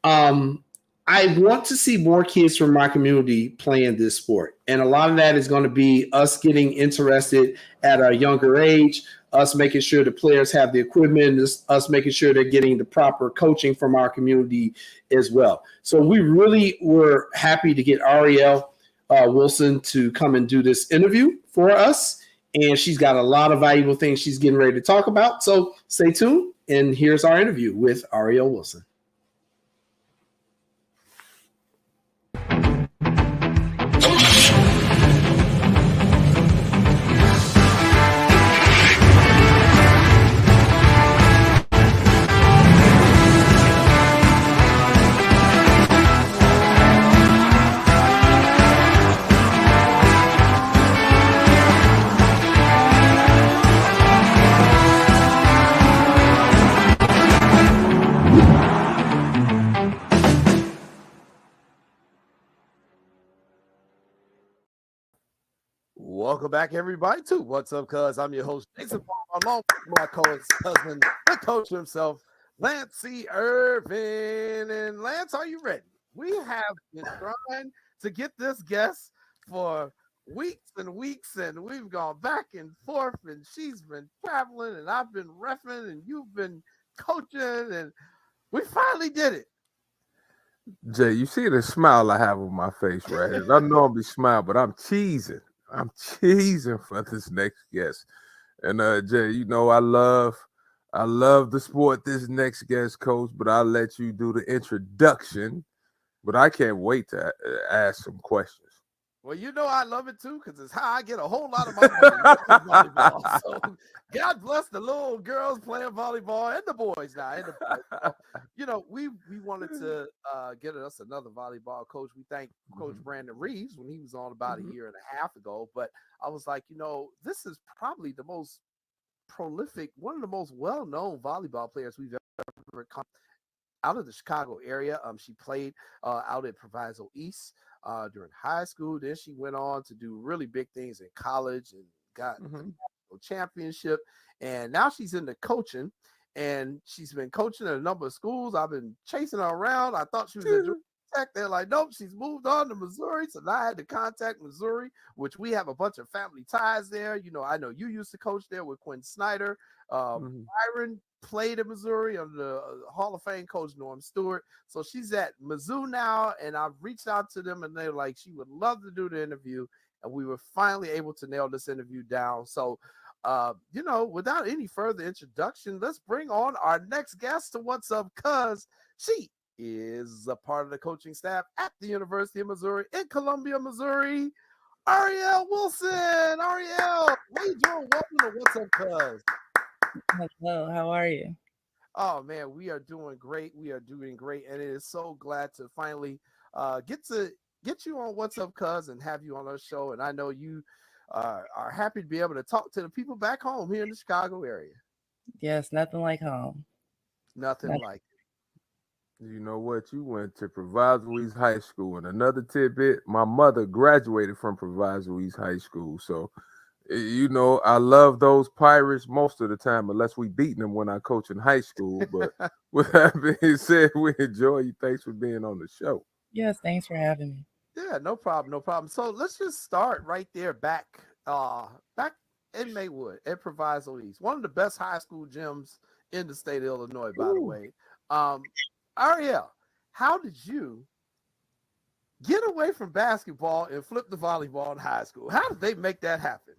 Speaker 1: I want to see more kids from my community playing this sport. And a lot of that is going to be us getting interested at a younger age, us making sure the players have the equipment, us making sure they're getting the proper coaching from our community as well. So we really were happy to get Ariel Wilson to come and do this interview for us. And she's got a lot of valuable things she's getting ready to talk about. So stay tuned. And here's our interview with Ariel Wilson.
Speaker 7: Welcome back, everybody, to What's Up, Cuz. I'm your host, Jason Paul, along with my co-husband, the coach himself, Lance Irvin. And Lance, are you ready? We have been trying to get this guest for weeks and weeks, and we've gone back and forth, and she's been traveling, and I've been reffing, and you've been coaching, and we finally did it.
Speaker 2: Jay, you see the smile I have on my face, right? I normally smile, but I'm cheesing. I'm cheesing for this next guest. And Jay, you know I love the sport this next guest, coach, but I'll let you do the introduction. But I can't wait to ask some questions.
Speaker 7: Well, you know I love it too, because it's how I get a whole lot of my money. Volleyball. So God bless the little girls playing volleyball and the boys now. You know, we wanted to get us another volleyball coach. We thank Coach Brandon Reeves when he was on about a year and a half ago. But I was like, you know, this is probably the most prolific, one of the most well-known volleyball players we've ever come out of the Chicago area. She played out at Proviso East during high school. Then she went on to do really big things in college and got a championship. And now she's into coaching, and she's been coaching at a number of schools. I've been chasing her around. I thought she was at Georgia Tech. They're like, nope, she's moved on to Missouri. So now I had to contact Missouri, which we have a bunch of family ties there. You know, I know you used to coach there with Quinn Snyder. Byron played at Missouri under the Hall of Fame coach Norm Stewart. So she's at Mizzou now, and I've reached out to them, and they're like, she would love to do the interview, and we were finally able to nail this interview down. So, you know, without any further introduction, let's bring on our next guest to What's Up, cuz she is a part of the coaching staff at the University of Missouri in Columbia, Missouri. Ariel Wilson. Ariel, what are you doing? Welcome to What's Up, cuz.
Speaker 8: Hello, how are you?
Speaker 7: Oh man, we are doing great. We are doing great, and it is so glad to finally get you on What's Up, cuz, and have you on our show. And I know you are happy to be able to talk to the people back home here in the Chicago area.
Speaker 8: Yes, nothing like home.
Speaker 7: Nothing like it.
Speaker 2: You know what? You went to Proviso East High School, and another tidbit: my mother graduated from Proviso East High School, so. You know, I love those Pirates most of the time, unless we beating them when I coach in high school. But with that being said, we enjoy you. Thanks for being on the show.
Speaker 8: Yes, thanks for having me.
Speaker 7: Yeah, no problem, no problem. So let's just start right there back in Maywood at Proviso East, one of the best high school gyms in the state of Illinois, by the way. Ariel, how did you get away from basketball and flip to volleyball in high school? How did they make that happen?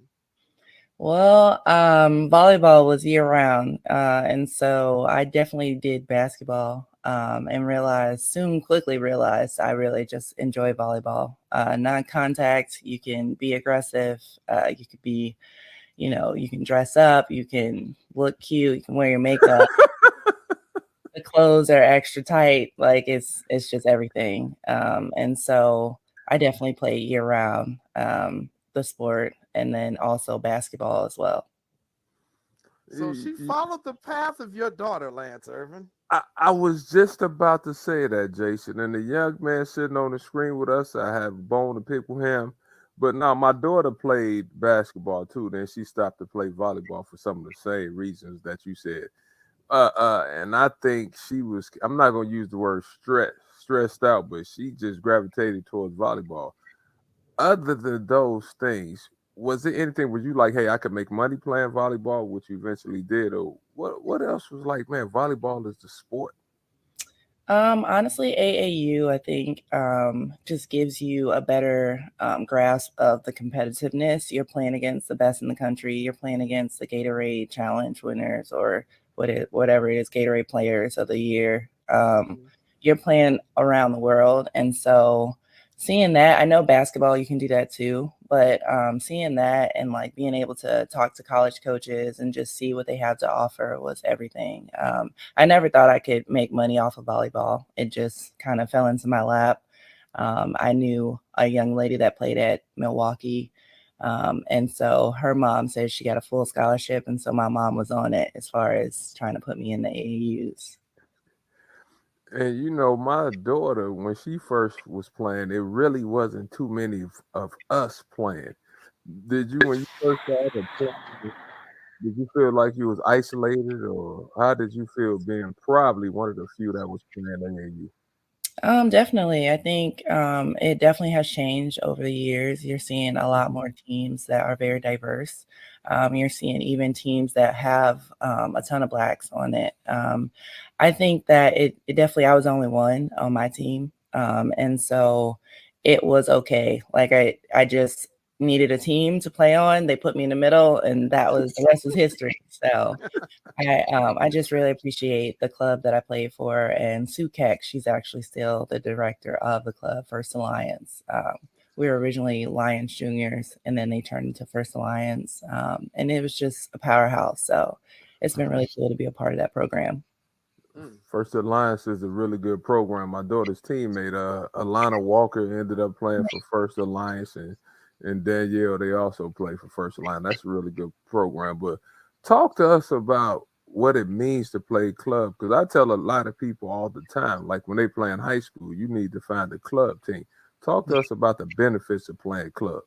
Speaker 8: Well, volleyball was year round. And so I definitely did basketball, and quickly realized I really just enjoy volleyball. Non-contact, you can be aggressive, you could be, you can dress up, you can look cute, you can wear your makeup. The clothes are extra tight, like it's just everything. And so I definitely play year round, the sport, and then also basketball as well.
Speaker 7: So she followed the path of your daughter, Lance Irvin.
Speaker 2: I was just about to say that, Jason. And the young man sitting on the screen with us, I have a bone to pick with him. But now my daughter played basketball too. Then she stopped to play volleyball for some of the same reasons that you said. And I think she was. I'm not gonna use the word stressed out, but she just gravitated towards volleyball. Other than those things, was it anything where you like, hey, I could make money playing volleyball, which you eventually did, or what else was like, man, volleyball is the sport?
Speaker 8: Honestly, AAU, I think, just gives you a better grasp of the competitiveness. You're playing against the best in the country. You're playing against the Gatorade Challenge winners, or whatever it is, Gatorade Players of the Year. You're playing around the world. And so seeing that, I know basketball, you can do that too, but seeing that and like being able to talk to college coaches and just see what they have to offer was everything. I never thought I could make money off of volleyball. It just kind of fell into my lap. I knew a young lady that played at Milwaukee. And so her mom said she got a full scholarship. And so my mom was on it as far as trying to put me in the AAUs.
Speaker 2: And my daughter, when she first was playing, it really wasn't too many of us playing. Did you, when you first started playing, did you feel like you was isolated, or how did you feel being probably one of the few that was playing AAU?
Speaker 8: Definitely. I think it definitely has changed over the years. You're seeing a lot more teams that are very diverse. You're seeing even teams that have a ton of blacks on it. I think that it definitely, I was the only one on my team. And so it was okay. Like I just needed a team to play on. They put me in the middle, and the rest was history. So I just really appreciate the club that I played for, and Sue Keck, she's actually still the director of the club, First Alliance. We were originally Lions Juniors, and then they turned into First Alliance, and it was just a powerhouse. So it's been really cool to be a part of that program.
Speaker 2: First Alliance is a really good program. My daughter's teammate, Alana Walker, ended up playing for First Alliance, and Danielle, they also play for First Alliance. That's a really good program. But talk to us about what it means to play club, because I tell a lot of people all the time, like when they play in high school, you need to find a club team. Talk to us about the benefits of playing club.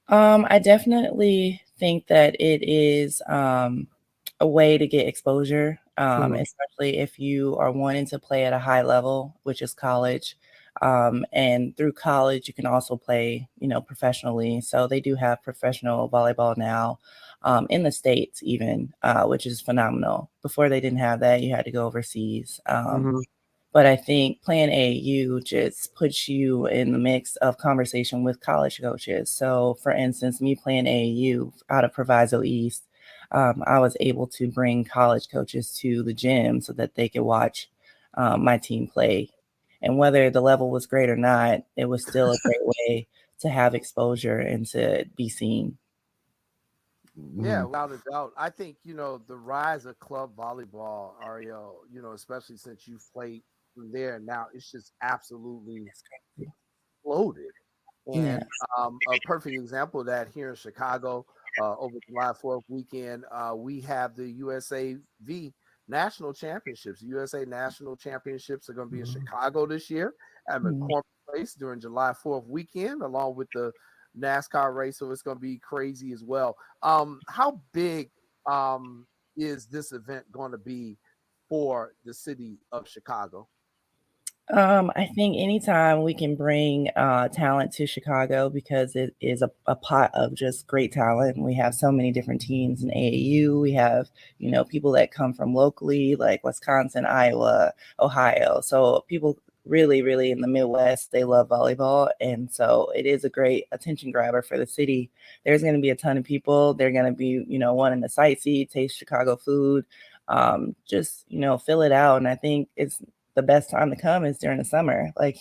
Speaker 8: I definitely think that it is a way to get exposure, especially if you are wanting to play at a high level, which is college. And through college, you can also play, professionally. So they do have professional volleyball now, in the States even, which is phenomenal. Before they didn't have that, you had to go overseas. But I think playing AAU just puts you in the mix of conversation with college coaches. So for instance, me playing AAU out of Proviso East, I was able to bring college coaches to the gym so that they could watch my team play. And whether the level was great or not, it was still a great way to have exposure and to be seen.
Speaker 7: Yeah, without a doubt. I think, the rise of club volleyball, Ariel, especially since you've played from there now, it's just absolutely exploded. And a perfect example of that here in Chicago, over July 4th weekend, we have the USAV National Championships. USA National Championships are going to be in Chicago this year at McCormick Place during July 4th weekend, along with the NASCAR race. So it's going to be crazy as well. How big is this event going to be for the city of Chicago?
Speaker 8: I think anytime we can bring talent to Chicago, because it is a pot of just great talent. We have so many different teams in AAU. We have, people that come from locally, like Wisconsin, Iowa, Ohio. So people really, really in the Midwest, they love volleyball. And so it is a great attention grabber for the city. There's going to be a ton of people. They're going to be, wanting to sightsee, taste Chicago food, just, fill it out. And I think it's the best time to come is during the summer. Like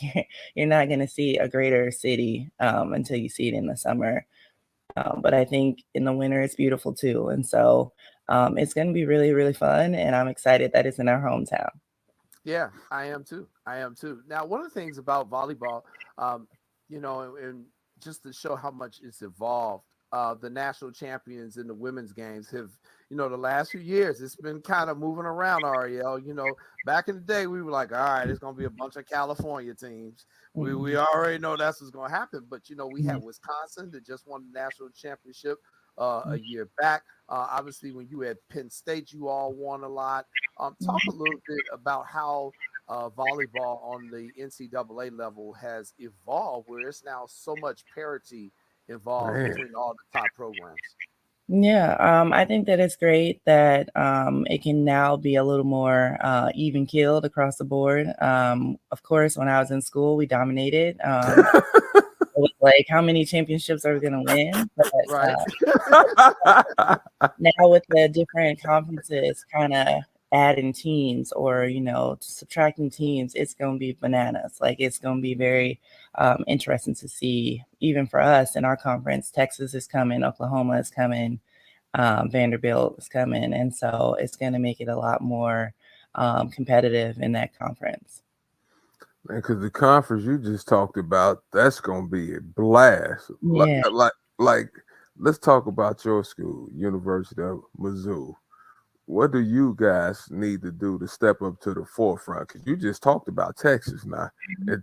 Speaker 8: you're not going to see a greater city until you see it in the summer. But I think in the winter it's beautiful too. And so it's going to be really, really fun. And I'm excited that it's in our hometown.
Speaker 7: Yeah, I am too. Now, one of the things about volleyball, and just to show how much it's evolved, the national champions in the women's games have, the last few years, it's been kind of moving around, Ariel. Back in the day, we were like, all right, it's going to be a bunch of California teams. We already know that's what's going to happen. But, we had Wisconsin that just won the national championship a year back. Obviously, when you had Penn State, you all won a lot. Talk a little bit about how volleyball on the NCAA level has evolved, where it's now so much parity involved between all the top programs.
Speaker 8: Yeah, I think that it's great that it can now be a little more even keeled across the board. Of course, when I was in school, we dominated. It was like, how many championships are we going to win? But,
Speaker 7: Right.
Speaker 8: now with the different conferences kind of adding teams or, subtracting teams, it's going to be bananas. Like it's going to be very interesting to see, even for us in our conference. Texas is coming, Oklahoma is coming, Vanderbilt is coming. And so it's going to make it a lot more competitive in that conference.
Speaker 2: Because the conference you just talked about, that's going to be a blast.
Speaker 8: Yeah.
Speaker 2: Like, let's talk about your school, University of Missouri. What do you guys need to do to step up to the forefront? Because you just talked about Texas now. And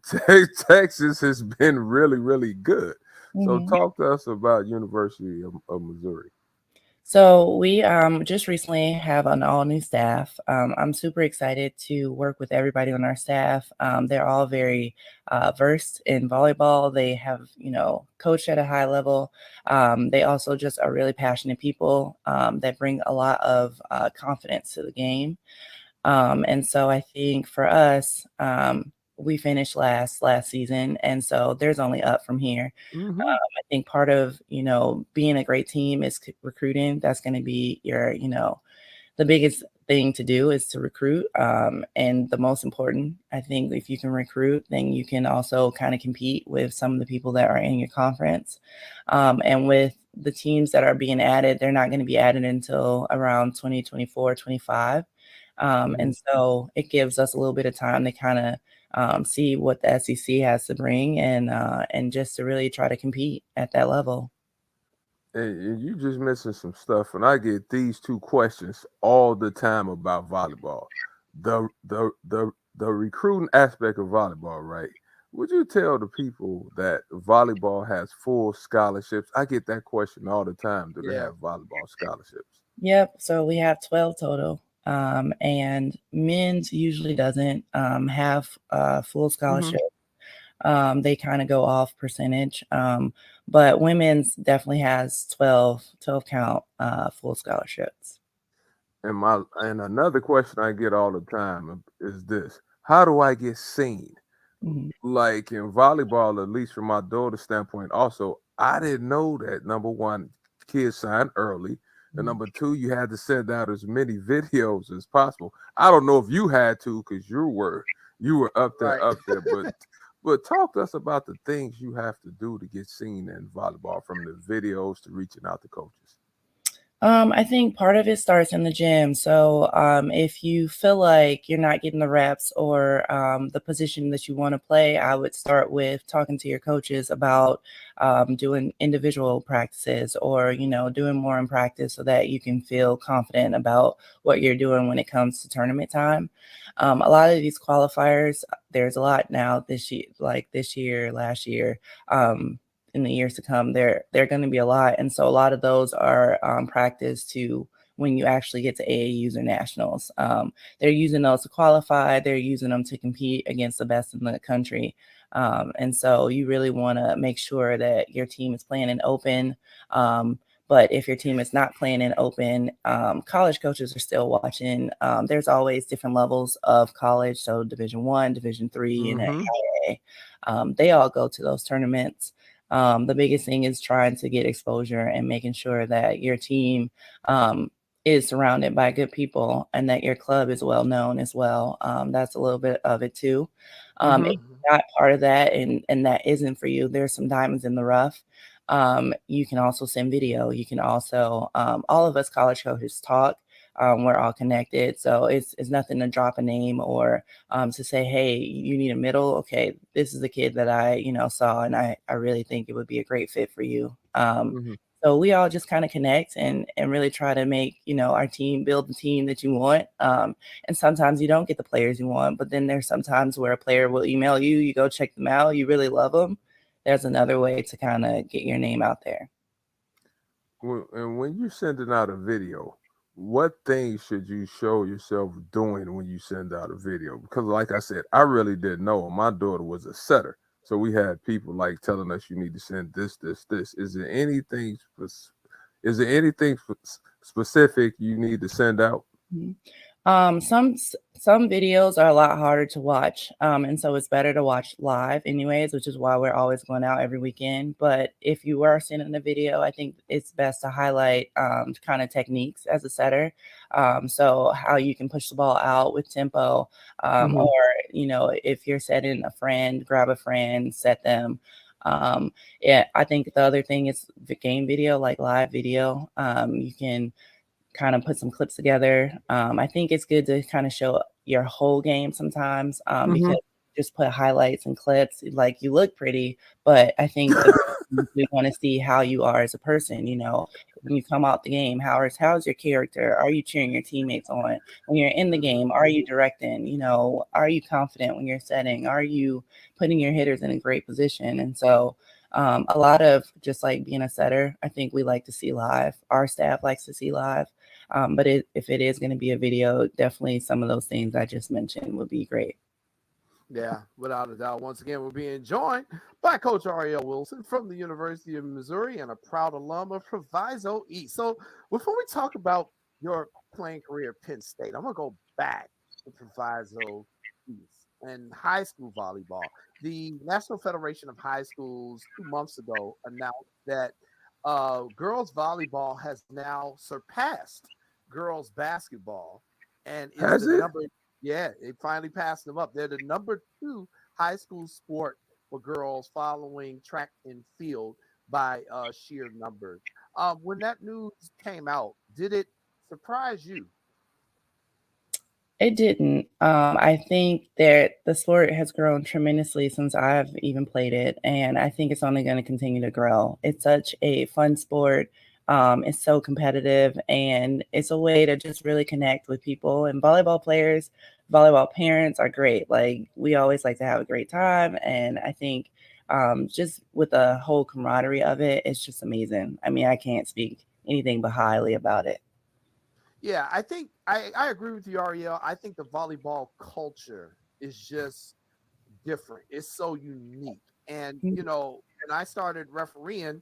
Speaker 2: Texas has been really, really good. So talk to us about University of Missouri.
Speaker 8: So we just recently have an all new staff. I'm super excited to work with everybody on our staff. They're all very versed in volleyball. They have, coached at a high level. They also just are really passionate people that bring a lot of confidence to the game. And so I think for us, we finished last season, and so there's only up from here. I think part of being a great team is recruiting. That's going to be your the biggest thing to do is to recruit, and the most important. I think if you can recruit, then you can also kind of compete with some of the people that are in your conference, and with the teams that are being added, they're not going to be added until around 2024, 25. And so it gives us a little bit of time to kind of see what the SEC has to bring and just to really try to compete at that level.
Speaker 2: And you just mentioned some stuff, and I get these two questions all the time about volleyball. The recruiting aspect of volleyball, right? Would you tell the people that volleyball has full scholarships? I get that question all the time. Do they have volleyball scholarships?
Speaker 8: Yep. So we have 12 total. And men's usually doesn't have full scholarship. They kind of go off percentage. But women's definitely has 12 count full scholarships.
Speaker 2: And another question I get all the time is this: how do I get seen? Like in volleyball, at least from my daughter's standpoint, also, I didn't know that number one, kids sign early. And number two, you had to send out as many videos as possible. I don't know if you had to because you were up there, but talk to us about the things you have to do to get seen in volleyball, from the videos to reaching out to coaches.
Speaker 8: I think part of it starts in the gym. So if you feel like you're not getting the reps or the position that you want to play, I would start with talking to your coaches about doing individual practices or, doing more in practice so that you can feel confident about what you're doing when it comes to tournament time. A lot of these qualifiers, there's a lot now this year, last year, in the years to come, they're going to be a lot. And so a lot of those are practice to when you actually get to AAUs or nationals. They're using those to qualify. They're using them to compete against the best in the country. And so you really want to make sure that your team is playing in open. But if your team is not playing in open, college coaches are still watching. There's always different levels of college. So Division I, Division III, and NAIA. They all go to those tournaments. The biggest thing is trying to get exposure and making sure that your team is surrounded by good people and that your club is well known as well. That's a little bit of it too. If you're not part of that and that isn't for you, there's some diamonds in the rough. You can also send video. You can also, all of us college coaches talk. We're all connected. So it's nothing to drop a name or to say, hey, you need a middle. Okay, this is a kid that I, saw, and I really think it would be a great fit for you. So we all just kind of connect and really try to make, our team build the team that you want. And sometimes you don't get the players you want, but then there's sometimes where a player will email you, you go check them out, you really love them. There's another way to kind of get your name out there.
Speaker 2: And when you're sending out a video, what things should you show yourself doing when you send out a video? Because like I said, I really didn't know. My daughter was a setter. So we had people like telling us you need to send this. Is there anything specific you need to send out?
Speaker 8: Some videos are a lot harder to watch. And so it's better to watch live anyways, which is why we're always going out every weekend. But if you are sending a video, I think it's best to highlight kind of techniques as a setter. So how you can push the ball out with tempo, or, if you're setting a friend, grab a friend, set them. Yeah, I think the other thing is the game video, like live video. You can kind of put some clips together. I think it's good to kind of show your whole game sometimes because just put highlights and clips. Like, you look pretty, but I think we want to see how you are as a person. When you come out the game, how's your character? Are you cheering your teammates on? When you're in the game, are you directing? Are you confident when you're setting? Are you putting your hitters in a great position? And so a lot of just like being a setter, I think we like to see live. Our staff likes to see live. But if it is going to be a video, definitely some of those things I just mentioned would be great.
Speaker 7: Yeah, without a doubt. Once again, we're being joined by Coach Ariel Wilson from the University of Missouri and a proud alum of Proviso East. So before we talk about your playing career at Penn State, I'm going to go back to Proviso East and high school volleyball. The National Federation of High Schools 2 months ago announced that girls volleyball has now surpassed girls basketball and is the number. Yeah, it finally passed them up. They're the number 2 high school sport for girls, following track and field by sheer numbers. When that news came out, did it surprise you?
Speaker 8: It didn't. I think that the sport has grown tremendously since I've even played it, and I think it's only going to continue to grow. It's such a fun sport. It's so competitive, and it's a way to just really connect with people. And volleyball players, volleyball parents are great. Like, we always like to have a great time, and I think just with the whole camaraderie of it, it's just amazing. I mean, I can't speak anything but highly about it.
Speaker 7: Yeah, I think I agree with you, Ariel. I think the volleyball culture is just different. It's so unique. And, when I started refereeing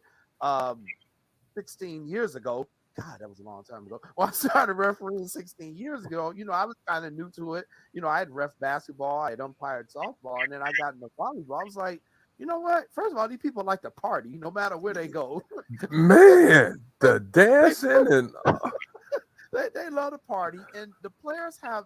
Speaker 7: 16 years ago, God, that was a long time ago. Well, I started refereeing 16 years ago. I was kind of new to it. I had ref basketball, I had umpired softball, and then I got into volleyball. I was like, you know what? First of all, these people like to party, no matter where they go.
Speaker 2: Man, the dancing and
Speaker 7: they love to party, and the players have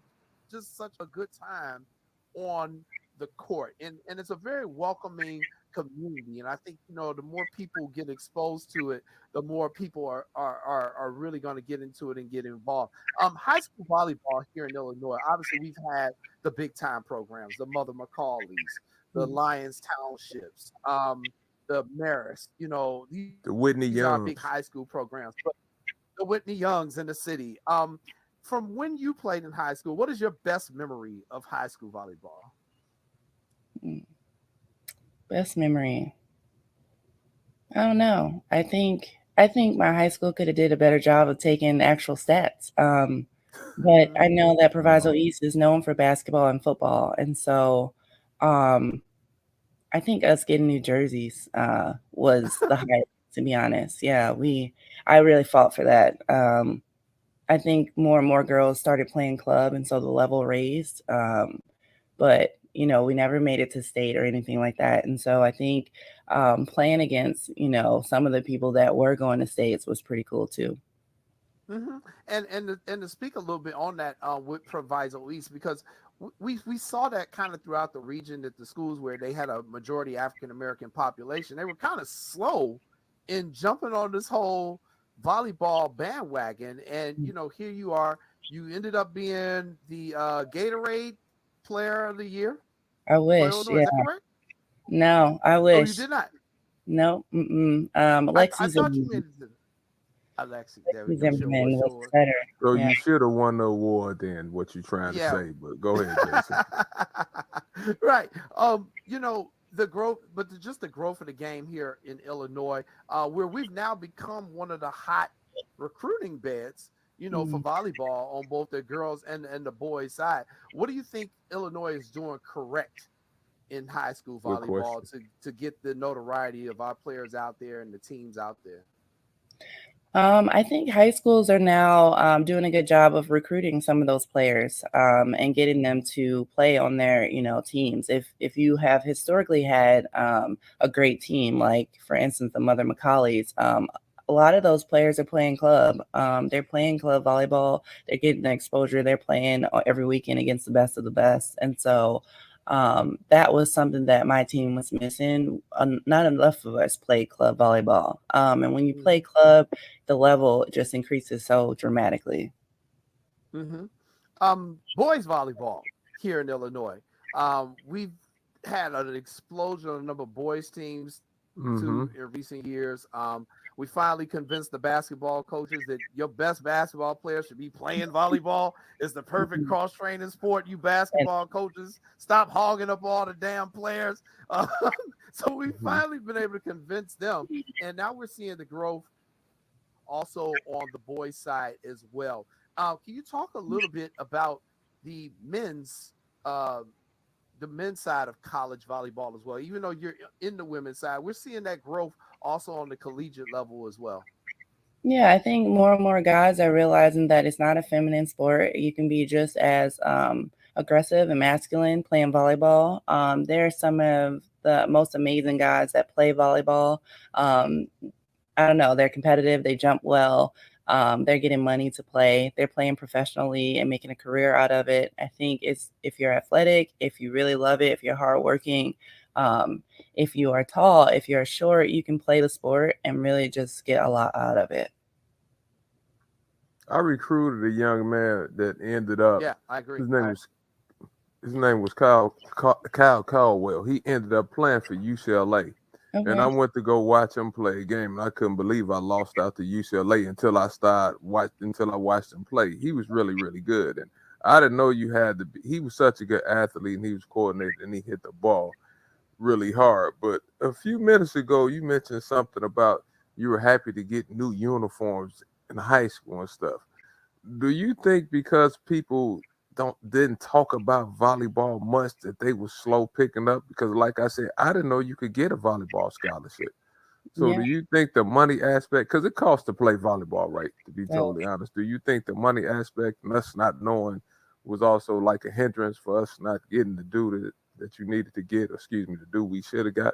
Speaker 7: just such a good time on the court, and it's a very welcoming community. And I think the more people get exposed to it, the more people are really going to get into it and get involved. High school volleyball here in Illinois, obviously we've had the big time programs, the Mother Macaulay's, the Lions Townships, the Marist.
Speaker 2: the Whitney
Speaker 7: these are
Speaker 2: Youngs.
Speaker 7: big high school programs, but the Whitney Youngs in the city. From when you played in high school, what is your best memory of high school volleyball?
Speaker 8: Best memory. I don't know. I think I think my high school could have did a better job of taking actual stats. But I know that Proviso East is known for basketball and football, and so I think us getting new jerseys was the hype. To be honest, yeah, I really fought for that. I think more and more girls started playing club, and so the level raised. But we never made it to state or anything like that. And so I think playing against some of the people that were going to states was pretty cool too.
Speaker 7: Mm-hmm. And to speak a little bit on that with Proviso East, because we saw that kind of throughout the region, that the schools where they had a majority African American population, they were kind of slow in jumping on this whole volleyball bandwagon. And here you are, you ended up being the Gatorade Player of the Year.
Speaker 8: I wish,
Speaker 7: Illinois.
Speaker 8: yeah.
Speaker 7: Is that correct?
Speaker 8: No, I wish.
Speaker 7: Oh, you did not.
Speaker 8: No,
Speaker 7: I thought you meant Alexi. There we go.
Speaker 8: Zimmerman was better.
Speaker 2: So you should have won the award then, what you trying to say, but go ahead, Jason.
Speaker 7: Right. The growth, but just the growth of the game here in Illinois, where we've now become one of the hot recruiting beds, for volleyball on both the girls and the boys side. What do you think Illinois is doing correct in high school volleyball to get the notoriety of our players out there and the teams out there?
Speaker 8: I think high schools are now doing a good job of recruiting some of those players and getting them to play on their, teams. If you have historically had a great team, like for instance the Mother Macaulay's, a lot of those players are playing club. They're playing club volleyball. They're getting the exposure. They're playing every weekend against the best of the best, and so. That was something that my team was missing. Not enough of us play club volleyball. And when you play club, the level just increases so dramatically.
Speaker 7: Mm-hmm. Boys volleyball here in Illinois. We've had an explosion of the number of boys teams in recent years. We finally convinced the basketball coaches that your best basketball players should be playing volleyball. It's the perfect cross-training sport. You basketball coaches, stop hogging up all the damn players. So we've finally been able to convince them. And now we're seeing the growth also on the boys' side as well. Can you talk a little bit about the men's side of college volleyball as well? Even though you're in the women's side, we're seeing that growth also on the collegiate level as well.
Speaker 8: Yeah, I think more and more guys are realizing that it's not a feminine sport. You can be just as aggressive and masculine playing volleyball. There are some of the most amazing guys that play volleyball. I don't know, they're competitive, they jump well. They're getting money to play. They're playing professionally and making a career out of it. I think it's if you're athletic, if you really love it, if you're hardworking, if you are tall, if you're short, you can play the sport and really just get a lot out of it.
Speaker 2: I recruited a young man that ended up.
Speaker 7: Yeah, I agree.
Speaker 2: His name was Kyle Caldwell. He ended up playing for UCLA. Okay. And I went to go watch him play a game, and I couldn't believe I lost out to UCLA until I watched him play. He was really, really good, and I didn't know you had to be. He was such a good athlete, and he was coordinated, and he hit the ball really hard. But a few minutes ago, you mentioned something about you were happy to get new uniforms in high school and stuff. Do you think because people didn't talk about volleyball much that they were slow picking up? Because like I said, I didn't know you could get a volleyball scholarship. So do you think the money aspect, because it costs to play volleyball, right, to be totally honest, do you think the money aspect and us not knowing was also like a hindrance for us not getting the due that you needed to get, the due we should have got?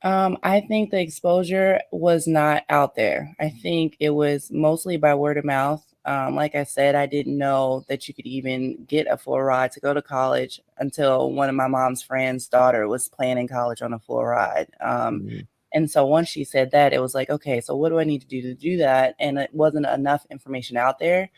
Speaker 8: I think the exposure was not out there. I think it was mostly by word of mouth. Like I said, I didn't know that you could even get a full ride to go to college until one of my mom's friend's daughter was playing in college on a full ride. And so once she said that, it was like, okay, so what do I need to do that? And it wasn't enough information out there.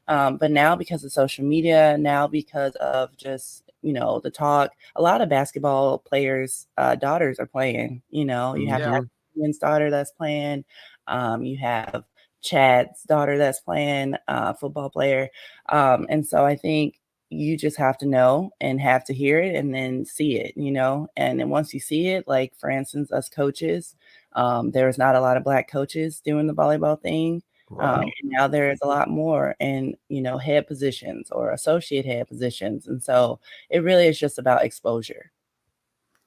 Speaker 8: But now because of social media, now because of just, the talk, a lot of basketball players' daughters are playing. You have Ian's daughter that's playing. You have Chad's daughter that's playing, football player. And so I think you just have to know and have to hear it and then see it, and then once you see it, like for instance, us coaches, There was not a lot of Black coaches doing the volleyball thing.
Speaker 2: Wow.
Speaker 8: And now there's a lot more in, head positions or associate head positions. And so it really is just about exposure.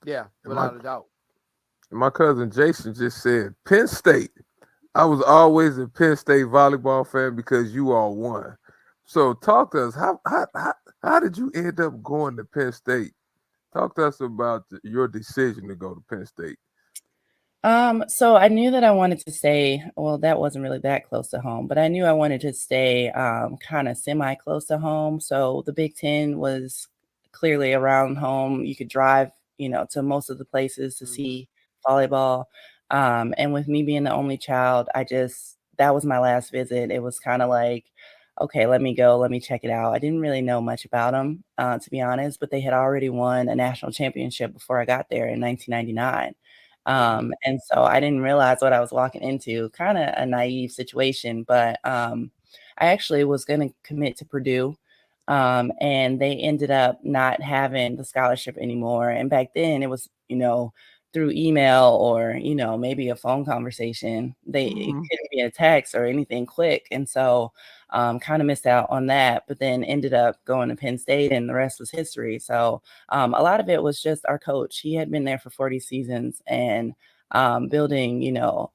Speaker 7: Yeah,
Speaker 2: And
Speaker 7: without a doubt.
Speaker 2: my cousin Jason just said Penn State. I was always a Penn State volleyball fan because you all won. So talk to us. How did you end up going to Penn State? Talk to us about your decision to go to Penn State.
Speaker 8: So I knew that I wanted to stay. Well, that wasn't really that close to home, but I knew I wanted to stay kind of semi close to home. So the Big Ten was clearly around home. You could drive, to most of the places to see volleyball. And with me being the only child, that was my last visit. It was kind of like, okay, let me go, let me check it out. I didn't really know much about them, to be honest, but they had already won a national championship before I got there in 1999. And so I didn't realize what I was walking into, kind of a naive situation, but I actually was going to commit to Purdue. And they ended up not having the scholarship anymore. And back then it was, through email or, maybe a phone conversation. It couldn't be a text or anything quick. And so kind of missed out on that, but then ended up going to Penn State and the rest was history. So a lot of it was just our coach. He had been there for 40 seasons and building,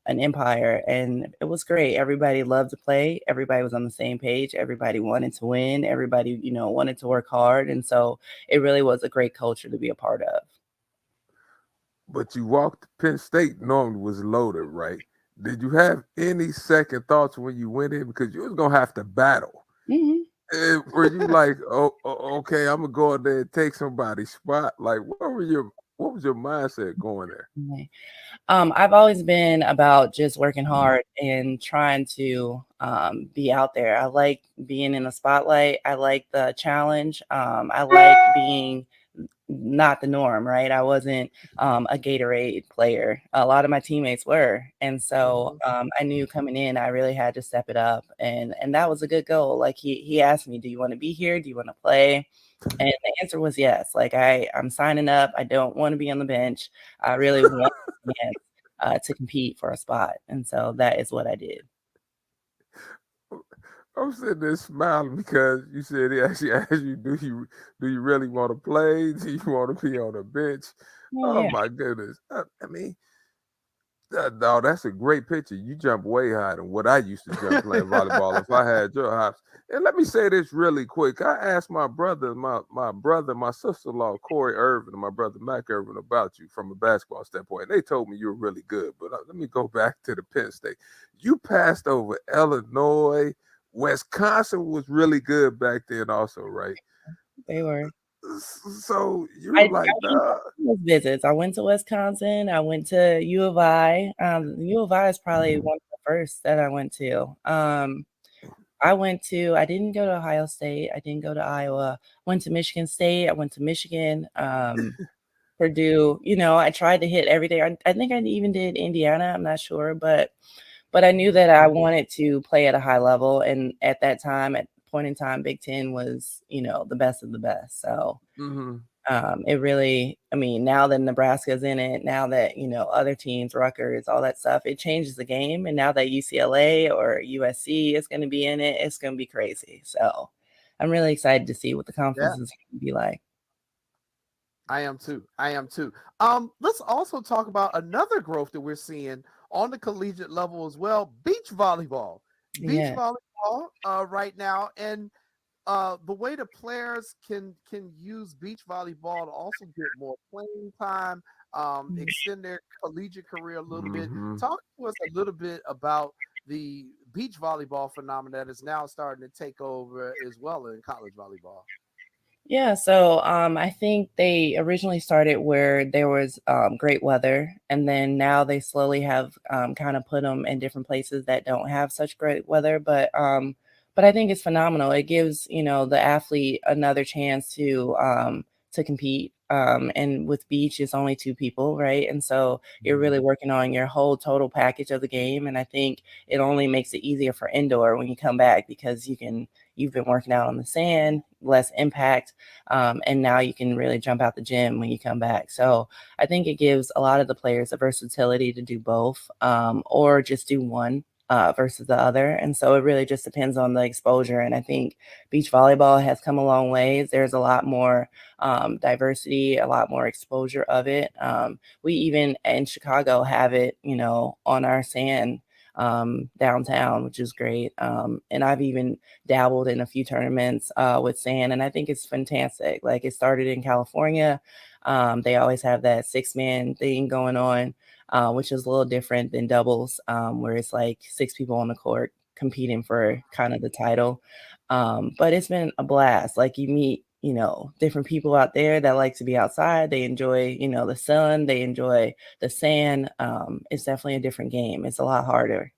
Speaker 8: an empire. And it was great. Everybody loved to play. Everybody was on the same page. Everybody wanted to win. Everybody, wanted to work hard. And so it really was a great culture to be a part of.
Speaker 2: But you walked to Penn State normally was loaded, right? Did you have any second thoughts when you went in? Because you was going to have to battle.
Speaker 8: Mm-hmm.
Speaker 2: Were you like, okay, I'm going to go in there and take somebody's spot? Like, what was your mindset going there?
Speaker 8: I've always been about just working hard and trying to be out there. I like being in the spotlight. I like the challenge. I like being not the norm, right? I wasn't a Gatorade player. A lot of my teammates were. And so I knew coming in, I really had to step it up. And that was a good goal. Like he asked me, do you want to be here? Do you want to play? And the answer was yes. Like I'm signing up. I don't want to be on the bench. I really want to compete for a spot. And so that is what I did.
Speaker 2: I'm sitting there smiling because you said he actually asked you, do you really want to play? Do you want to be on the bench? Oh my goodness. I mean, no, that's a great picture. You jump way higher than what I used to jump playing volleyball if I had your hops. And let me say this really quick. I asked my brother, my sister-in-law, Corey Irvin, and my brother Mac Irvin about you from a basketball standpoint. And they told me you were really good. But let me go back to the Penn State. You passed over Illinois. Wisconsin was really good back then also, right?
Speaker 8: They were.
Speaker 2: So you were like,
Speaker 8: visits. I went to Wisconsin. I went to U of I. U of I is probably one of the first that I went to. I didn't go to Ohio State. I didn't go to Iowa. Went to Michigan State. I went to Michigan. Purdue. I tried to hit every day. I think I even did Indiana. I'm not sure, but I knew that I wanted to play at a high level. And at that time, at point in time, Big Ten was, the best of the best. So it really, now that Nebraska's in it, now that, other teams, Rutgers, all that stuff, it changes the game. And now that UCLA or USC is going to be in it, it's going to be crazy. So I'm really excited to see what the conference is going to be like.
Speaker 7: I am too. Let's also talk about another growth that we're seeing on the collegiate level as well. Beach volleyball right now. And the way the players can use beach volleyball to also get more playing time, extend their collegiate career a little bit. Talk to us a little bit about the beach volleyball phenomenon that is now starting to take over as well in college volleyball.
Speaker 8: Yeah, so I think they originally started where there was great weather, and then now they slowly have kind of put them in different places that don't have such great weather. But I think it's phenomenal. It gives the athlete another chance to compete. And with beach, it's only two people, right? And so you're really working on your whole total package of the game. And I think it only makes it easier for indoor when you come back because you can you've been working out on the sand, less impact, and now you can really jump out the gym when you come back. So I think it gives a lot of the players the versatility to do both, or just do one versus the other. And so it really just depends on the exposure. And I think beach volleyball has come a long ways. There's a lot more diversity, a lot more exposure of it. We even in Chicago have it, on our sand downtown, which is great. And I've even dabbled in a few tournaments with sand, and I think it's fantastic. Like, it started in California. They always have that 6-man thing going on, which is a little different than doubles, where it's like 6 people on the court competing for kind of the title. But it's been a blast. Like, you meet, different people out there that like to be outside. They enjoy, the sun. They enjoy the sand. It's definitely a different game. It's a lot harder.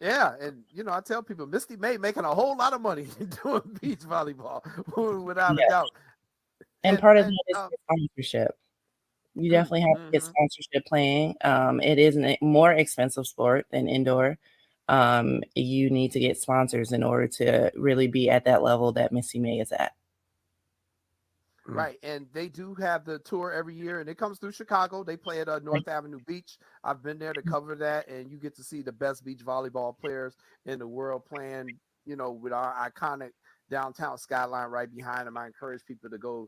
Speaker 7: Yeah, and I tell people Misty May making a whole lot of money doing beach volleyball, without a doubt.
Speaker 8: And part of that is sponsorship. You definitely have to get sponsorship playing. It is a more expensive sport than indoor. You need to get sponsors in order to really be at that level that Missy May is at.
Speaker 7: Right, and they do have the tour every year, and it comes through Chicago. They play at North Avenue Beach. I've been there to cover that, and you get to see the best beach volleyball players in the world playing, with our iconic downtown skyline right behind them. I encourage people to go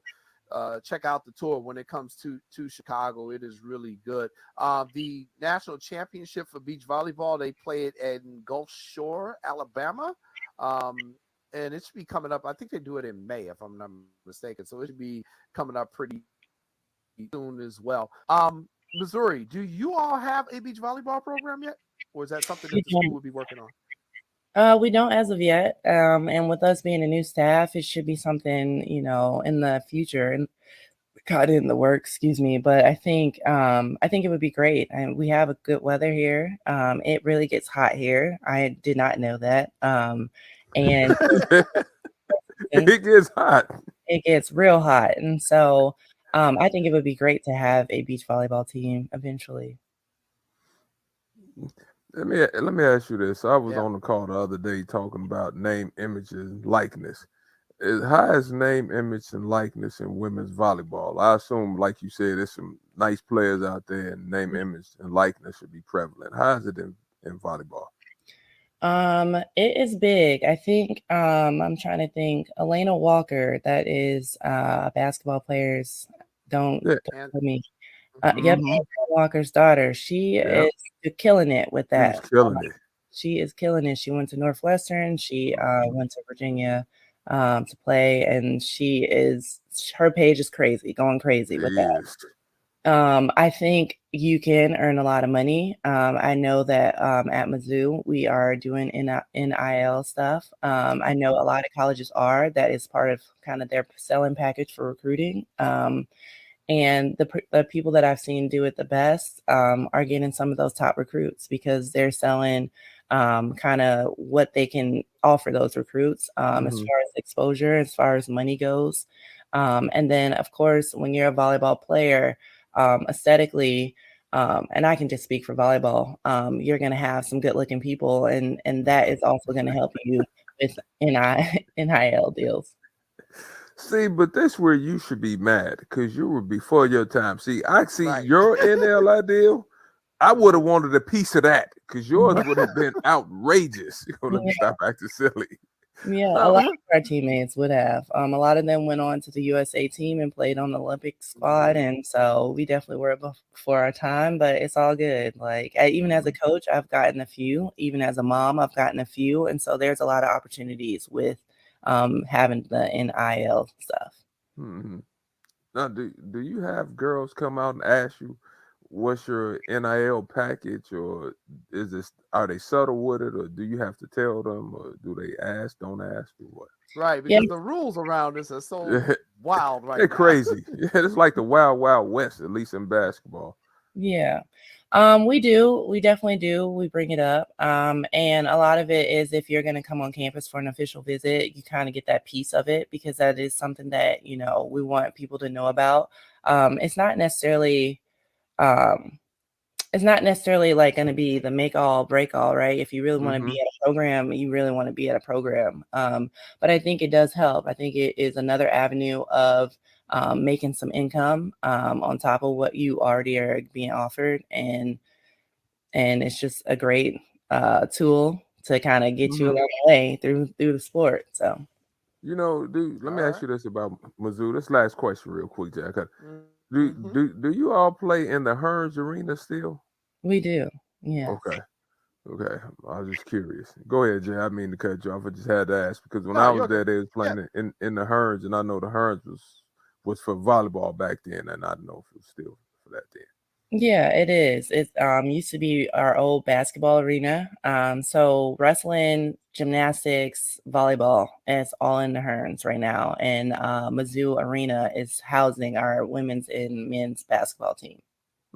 Speaker 7: check out the tour when it comes to Chicago. It is really good. The national championship for beach volleyball, they play it in Gulf Shore, Alabama. And it should be coming up. I think they do it in May, if I'm not mistaken. So it should be coming up pretty soon as well. Missouri, do you all have a beach volleyball program yet? Or is that something that the school would be working on?
Speaker 8: We don't as of yet. And with us being a new staff, it should be something, in the future and kind of in the works, excuse me. But I think it would be great. And we have a good weather here. It really gets hot here. I did not know that. And
Speaker 2: it gets hot.
Speaker 8: It gets real hot. And so I think it would be great to have a beach volleyball team eventually.
Speaker 2: Let me ask you this. I was on the call the other day talking about name, image, and likeness. How is name, image, and likeness in women's volleyball? I assume, like you said, there's some nice players out there, and name, image, and likeness should be prevalent. How is it in volleyball?
Speaker 8: It is big. I think I'm trying to think. Elena Walker, that is basketball players. Don't tell me. Yep, Walker's daughter. She is killing it with that.
Speaker 2: She's killing it.
Speaker 8: She is killing it. She went to Northwestern. She went to Virginia to play, and her page is crazy, going crazy with that. I think you can earn a lot of money. I know that at Mizzou, we are doing NIL stuff. I know a lot of colleges are. That is part of kind of their selling package for recruiting. And the people that I've seen do it the best are getting some of those top recruits because they're selling kind of what they can offer those recruits as far as exposure, as far as money goes. And then, of course, when you're a volleyball player, aesthetically, and I can just speak for volleyball, you're going to have some good looking people, and that is also going to help you with NIL deals.
Speaker 2: See, but that's where you should be mad because you were before your time. See, I see your NIL deal. I would have wanted a piece of that because yours would have been outrageous. Let me stop acting silly.
Speaker 8: Yeah, a lot of our teammates would have. A lot of them went on to the USA team and played on the Olympic squad, and so we definitely were before our time. But it's all good. Like even as a coach, I've gotten a few. Even as a mom, I've gotten a few, and so there's a lot of opportunities with having the NIL stuff.
Speaker 2: Now, do you have girls come out and ask you what's your NIL package, or are they subtle with it, or do you have to tell them, or do they ask, don't ask, or what?
Speaker 7: Right, because the rules around this are so wild right
Speaker 2: They're
Speaker 7: now.
Speaker 2: crazy. It's like the wild, wild west, at least in basketball.
Speaker 8: Yeah. We definitely do. We bring it up. And a lot of it is if you're going to come on campus for an official visit, you kind of get that piece of it because that is something that, we want people to know about. It's not necessarily, it's not necessarily like going to be the make all break all, right? If you really want to
Speaker 2: Mm-hmm.
Speaker 8: be at a program, you really want to be at a program. But I think it does help. I think it is another avenue of making some income on top of what you already are being offered, and it's just a great tool to kind of get you
Speaker 2: Mm-hmm.
Speaker 8: along the way through the sport. So.
Speaker 2: Dude, let me
Speaker 7: All
Speaker 2: ask
Speaker 7: right.
Speaker 2: you this about Mizzou. This last question, real quick, Jack.
Speaker 7: Mm-hmm.
Speaker 2: Do you all play in the Hearns Arena still?
Speaker 8: We do, yes.
Speaker 2: Okay. Okay, I was just curious. Go ahead, Jay. I mean to cut you off. I just had to ask because when
Speaker 7: No,
Speaker 2: I
Speaker 7: you're
Speaker 2: was
Speaker 7: okay.
Speaker 2: there, they was
Speaker 7: Yeah.
Speaker 2: playing in the Hearns, and I know the Hearns was for volleyball back then, and I don't know if it was still for that then.
Speaker 8: Yeah, it is. It used to be our old basketball arena. So wrestling, gymnastics, volleyball, and it's all in the Hearns right now. And Mizzou Arena is housing our women's and men's basketball team.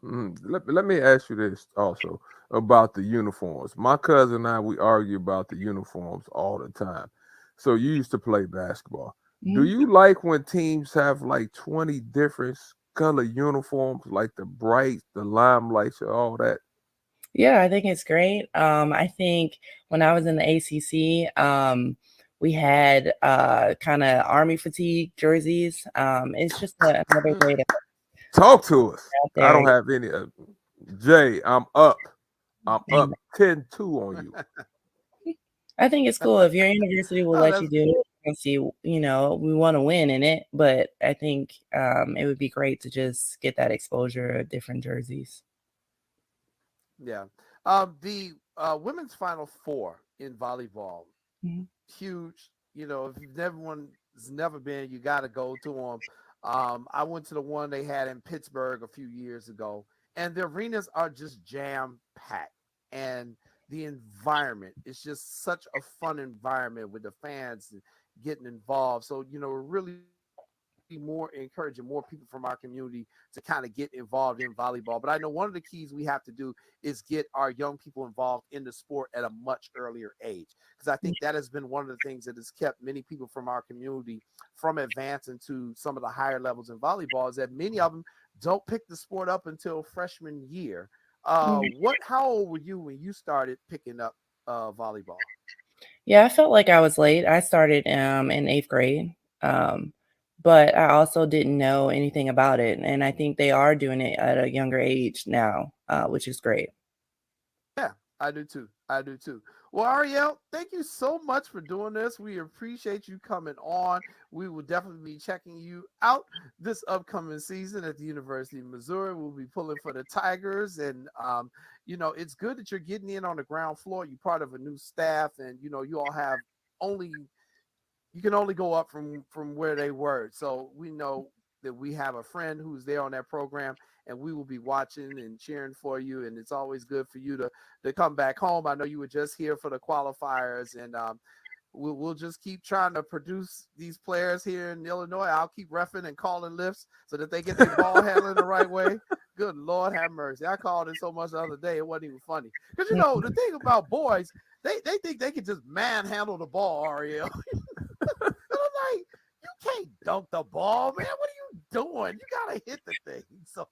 Speaker 2: Let me ask you this also about the uniforms. My cousin and I, we argue about the uniforms all the time. So you used to play basketball. Do
Speaker 8: Mhm.
Speaker 2: you like when teams have like 20 different color uniforms, like the bright, the limelights, and all that?
Speaker 8: Yeah, I think it's great. I think when I was in the ACC, we had kind of army fatigue jerseys. It's just another way to
Speaker 2: Talk to us.
Speaker 8: out
Speaker 2: I
Speaker 8: there.
Speaker 2: don't have any. Jay, I'm up. I'm
Speaker 8: And
Speaker 2: up 10-2 on you.
Speaker 8: I think it's cool if your university will
Speaker 7: Oh,
Speaker 8: let
Speaker 7: that's
Speaker 8: you do it. And see, we want to win in it, but I think it would be great to just get that exposure of different jerseys.
Speaker 7: yeah. The women's Final Four in volleyball,
Speaker 8: Mhm.
Speaker 7: huge. If you've never been, you got to go to them. I went to the one they had in Pittsburgh a few years ago, and the arenas are just jam packed, and the environment is just such a fun environment with the fans getting involved. So we're really more encouraging more people from our community to kind of get involved in volleyball. But I know one of the keys we have to do is get our young people involved in the sport at a much earlier age, because I think that has been one of the things that has kept many people from our community from advancing to some of the higher levels in volleyball, is that many of them don't pick the sport up until freshman year. How old were you when you started picking up volleyball?
Speaker 8: Yeah, I felt like I was late. I started in 8th grade, um, but I also didn't know anything about it. And I think they are doing it at a younger age now, which is great.
Speaker 7: Yeah, I do too. I do too. Well, Ariel, thank you so much for doing this. We appreciate you coming on. We will definitely be checking you out this upcoming season at the University of Missouri. We'll be pulling for the Tigers, and it's good that you're getting in on the ground floor. You're part of a new staff, and you all have only you can only go up from where they were. So we know that we have a friend who's there on that program, and we will be watching and cheering for you. And it's always good for you to come back home. I know you were just here for the qualifiers, and we'll just keep trying to produce these players here in Illinois. I'll keep reffing and calling lifts so that they get their ball handling the right way. Good Lord have mercy. I called it so much the other day, it wasn't even funny. Because, the thing about boys, they think they can just manhandle the ball, Ariel. And I'm like, you can't dunk the ball, man. What are you doing? You got to hit the thing. So,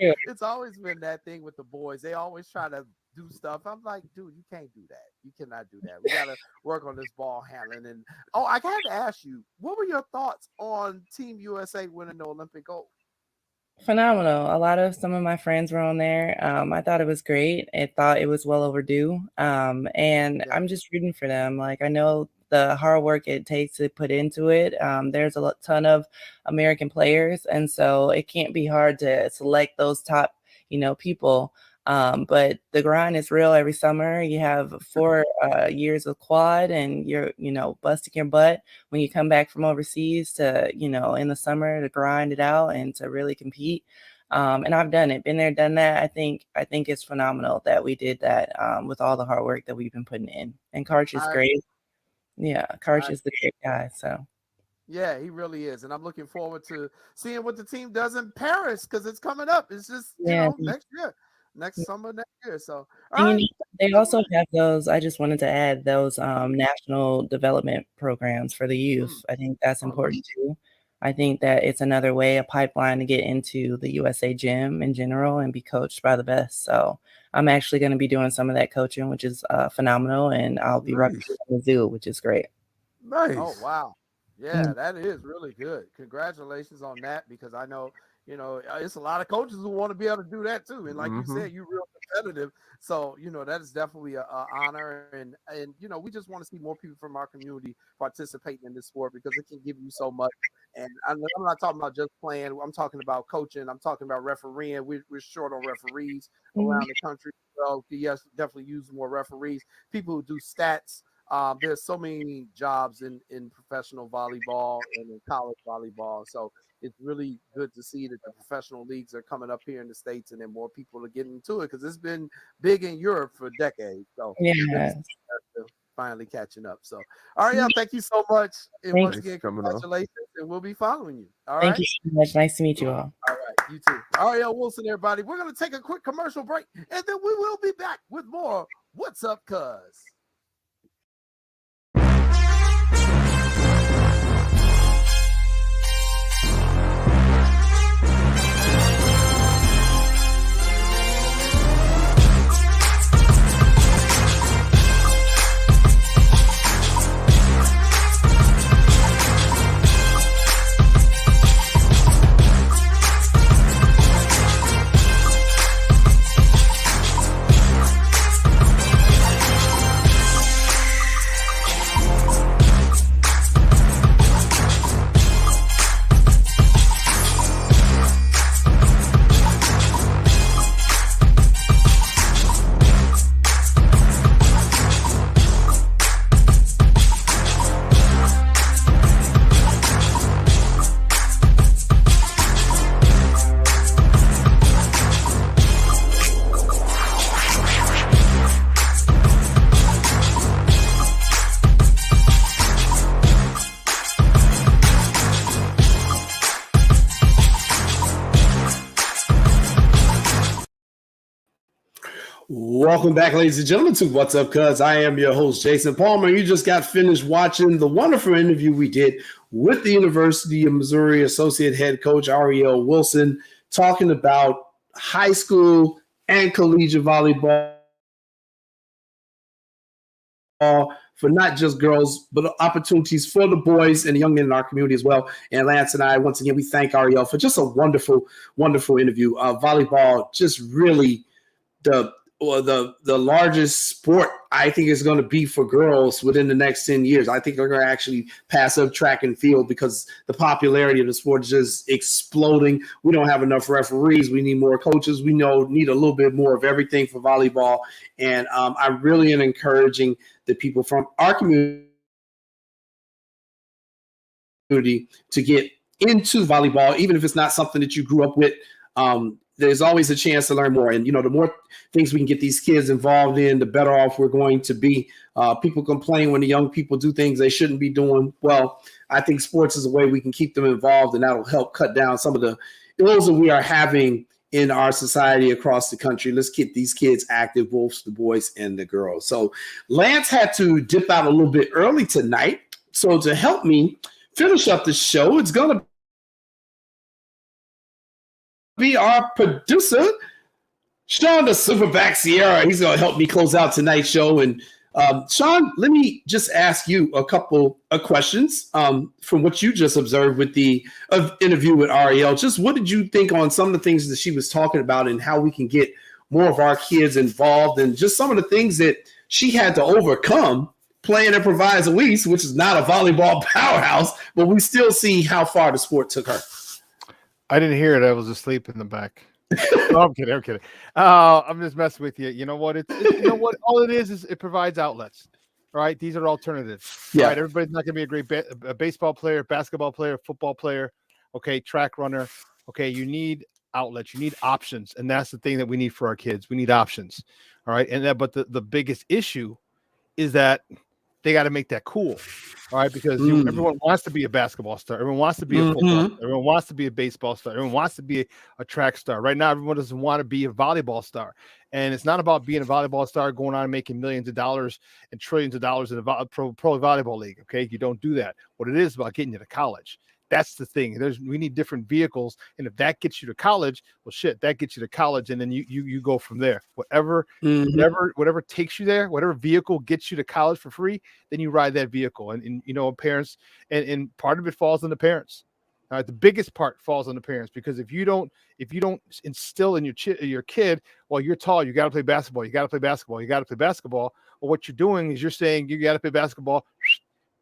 Speaker 8: Yeah.
Speaker 7: it's always been that thing with the boys. They always try to do stuff. I'm like, dude, you can't do that. You cannot do that. We got to work on this ball handling. And I had to ask you, what were your thoughts on Team USA winning the Olympic gold?
Speaker 8: Phenomenal. A lot of some of my friends were on there. I thought it was great. I thought it was well overdue. And
Speaker 7: Yeah.
Speaker 8: I'm just rooting for them. Like, I know the hard work it takes to put into it. There's a ton of American players, and so it can't be hard to select those top, people. But the grind is real every summer. You have 4 years of quad, and you're, busting your butt when you come back from overseas to, in the summer to grind it out and to really compete. And I've done it, been there, done that. I think it's phenomenal that we did that with all the hard work that we've been putting in. And Karch is
Speaker 7: I,
Speaker 8: great. Yeah, Karch
Speaker 7: I
Speaker 8: is the great guy. So
Speaker 7: Yeah, he really is. And I'm looking forward to seeing what the team does in Paris, because it's coming up. It's just,
Speaker 8: yeah.
Speaker 7: next year, next summer, next year. So, all
Speaker 8: And
Speaker 7: right.
Speaker 8: they
Speaker 7: Thank you
Speaker 8: also
Speaker 7: so
Speaker 8: have those. I just wanted to add those
Speaker 7: much.
Speaker 8: national development programs for the
Speaker 7: Mm,
Speaker 8: youth. I think that's
Speaker 7: oh,
Speaker 8: important too. I think that it's another way, a pipeline to get into the USA gym in general and be coached by the best. So I'm actually going to be doing some of that coaching, which is phenomenal. And I'll be representing the zoo, which is great.
Speaker 2: Nice.
Speaker 7: Oh, wow. Yeah, that is really good. Congratulations on that, because I know, it's a lot of coaches who want to be able to do that too. And like you said, you're real competitive. So, that is definitely an honor. And, we just want to see more people from our community participating in this sport, because it can give you so much. And I'm not talking about just playing. I'm talking about coaching. I'm talking about refereeing. We're short on referees around the country. So, yes, definitely use more referees, people who do stats. There's so many jobs in professional volleyball and in college volleyball. So it's really good to see that the professional leagues are coming up here in the States, and then more people are getting into it, because it's been big in Europe for decades. So
Speaker 8: Yes.
Speaker 7: finally catching up. So, Ariel, thank you so much. And once
Speaker 2: Thanks
Speaker 7: again,
Speaker 2: for coming on.
Speaker 7: congratulations, and we'll be following you. All
Speaker 8: Thank
Speaker 7: right.
Speaker 8: you so much. Nice to meet you all.
Speaker 7: All right, you too. Ariel Wilson, everybody. We're going to take a quick commercial break, and then we will be back with more What's Up, Cuz.
Speaker 1: Welcome back, ladies and gentlemen, to What's Up, Cuz. I am your host, Jason Palmer. You just got finished watching the wonderful interview we did with the University of Missouri Associate Head Coach Ariel Wilson, talking about high school and collegiate volleyball for not just girls, but opportunities for the boys and the young men in our community as well. And Lance and I, once again, we thank Ariel for just a wonderful, wonderful interview. Volleyball, just really the largest sport I think is going to be for girls within the next 10 years. I think they're going to actually pass up track and field, because the popularity of the sport is just exploding. We don't have enough referees. We need more coaches. We need a little bit more of everything for volleyball. And I really am encouraging the people from our community to get into volleyball, even if it's not something that you grew up with. There's always a chance to learn more. And, the more things we can get these kids involved in, the better off we're going to be. People complain when the young people do things they shouldn't be doing. Well, I think sports is a way we can keep them involved, and that'll help cut down some of the ills that we are having in our society across the country. Let's get these kids active, both the boys and the girls. So Lance had to dip out a little bit early tonight. So to help me finish up the show, it's going to be our producer, Sean the Superback Sierra. He's going to help me close out tonight's show. And Sean, let me just ask you a couple of questions from what you just observed with the interview with Ariel. Just what did you think on some of the things that she was talking about, and how we can get more of our kids involved, and just some of the things that she had to overcome playing at Providence East, which is not a volleyball powerhouse, but we still see how far the sport took her.
Speaker 3: I didn't hear it. I was asleep in the back. No, I'm kidding. I'm just messing with you. You know what? All it is it provides outlets. Right? These are alternatives.
Speaker 1: Yeah.
Speaker 3: Right? Everybody's not going to be a great baseball player, basketball player, football player. Okay, track runner. Okay, you need outlets. You need options, and that's the thing that we need for our kids. We need options. All right, but the biggest issue is that they got to make that cool. All right, because everyone wants to be a basketball star. Everyone wants to be a football star. Everyone wants to be a baseball star. Everyone wants to be a track star. Right now, everyone doesn't want to be a volleyball star. And it's not about being a volleyball star, going on and making millions of dollars and trillions of dollars in a pro volleyball league. Okay, you don't do that. What it is about getting you to college. That's the thing. We need different vehicles, and if that gets you to college, well, shit, that gets you to college, and then you go from there. Whatever takes you there, whatever vehicle gets you to college for free, then you ride that vehicle. And parents, and part of it falls on the parents. The biggest part falls on the parents, because if you don't instill in your kid, well, you're tall, you got to play basketball, you got to play basketball, you got to play basketball. Well, what you're doing is you're saying you got to play basketball,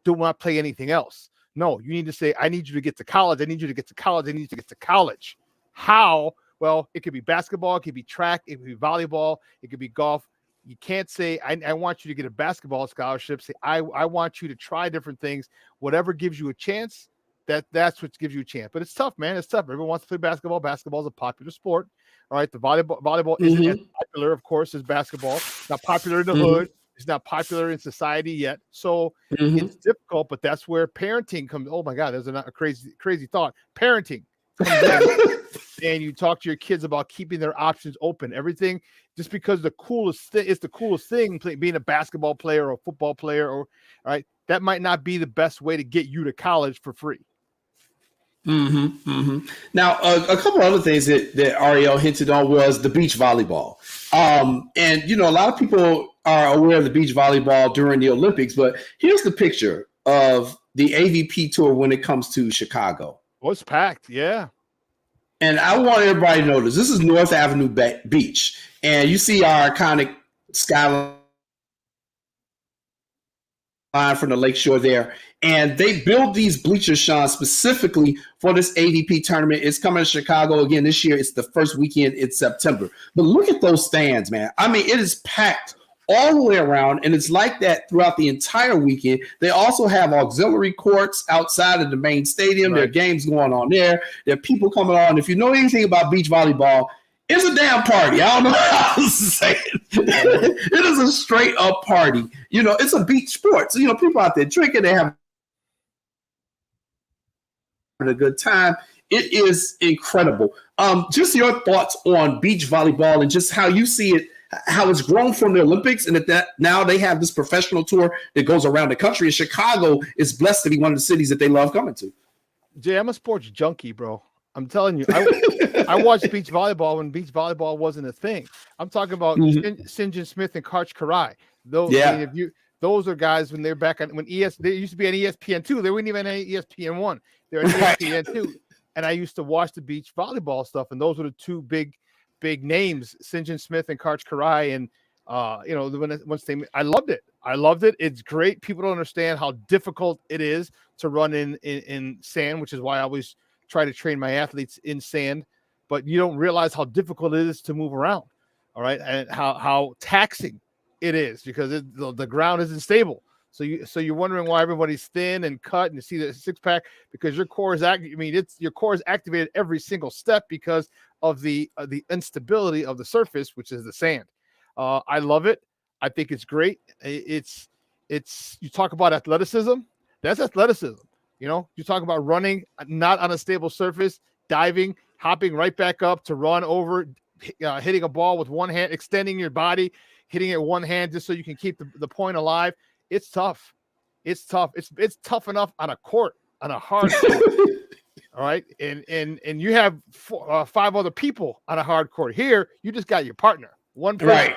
Speaker 3: do not play anything else. No, you need to say, I need you to get to college. I need you to get to college. I need you to get to college. How? Well, it could be basketball, it could be track, it could be volleyball, it could be golf. You can't say, I want you to get a basketball scholarship. Say, I want you to try different things. Whatever gives you a chance, that's what gives you a chance. But it's tough, man. It's tough. Everyone wants to play basketball. Basketball is a popular sport. All right. The volleyball isn't as popular, of course, as basketball. It's not popular in the hood. It's not popular in society yet. So it's difficult, but that's where parenting comes. Oh my God, there's a crazy thought. Parenting comes in, and you talk to your kids about keeping their options open. Everything, just because the coolest thing, being a basketball player or a football player, or all right, that might not be the best way to get you to college for free.
Speaker 1: Now, a couple other things that Ariel hinted on was the beach volleyball. And, a lot of people are aware of the beach volleyball during the Olympics, but here's the picture of the AVP tour when it comes to Chicago.
Speaker 3: Well, it's packed, yeah.
Speaker 1: And I want everybody to know this. This is North Avenue Beach, and you see our iconic skyline from the lakeshore there. And they build these bleachers, Sean, specifically for this AVP tournament. It's coming to Chicago again this year. It's the first weekend in September. But look at those stands, man. I mean, it is packed all the way around, and it's like that throughout the entire weekend. They also have auxiliary courts outside of the main stadium. Right. There are games going on there. There are people coming on. If you know anything about beach volleyball, it's a damn party. I don't know how to say it. It is a straight up party. It's a beach sport. So, people out there drinking, they have a good time. It is incredible. Just your thoughts on beach volleyball and just how you see it, how it's grown from the Olympics, and that now they have this professional tour that goes around the country. And Chicago is blessed to be one of the cities that they love coming to.
Speaker 3: Jay, I'm a sports junkie, bro. I'm telling you, I watched beach volleyball when beach volleyball wasn't a thing. I'm talking about St. John Smith and Karch Karai. Those are guys when they're back on they used to be on ESPN2. They weren't even on ESPN1. They're on ESPN2. And I used to watch the beach volleyball stuff, and those were the two big names, St. John Smith and Karch Karai. And I loved it. I loved it. It's great. People don't understand how difficult it is to run in sand, which is why I always try to train my athletes in sand. But you don't realize how difficult it is to move around. All right, and how taxing it is, because the ground isn't stable. So you're wondering why everybody's thin and cut, and you see the six pack, because your core is your core is activated every single step because of the instability of the surface, which is the sand. I love it. I think it's great. It's you talk about athleticism. That's athleticism. You talk about running not on a stable surface, diving, hopping right back up to run over, hitting a ball with one hand, extending your body, hitting it one hand just so you can keep the point alive. It's tough. It's tough. It's tough enough on a court, on a hard court. All right. And you have five other people on a hard court. Here, you just got your partner. One person.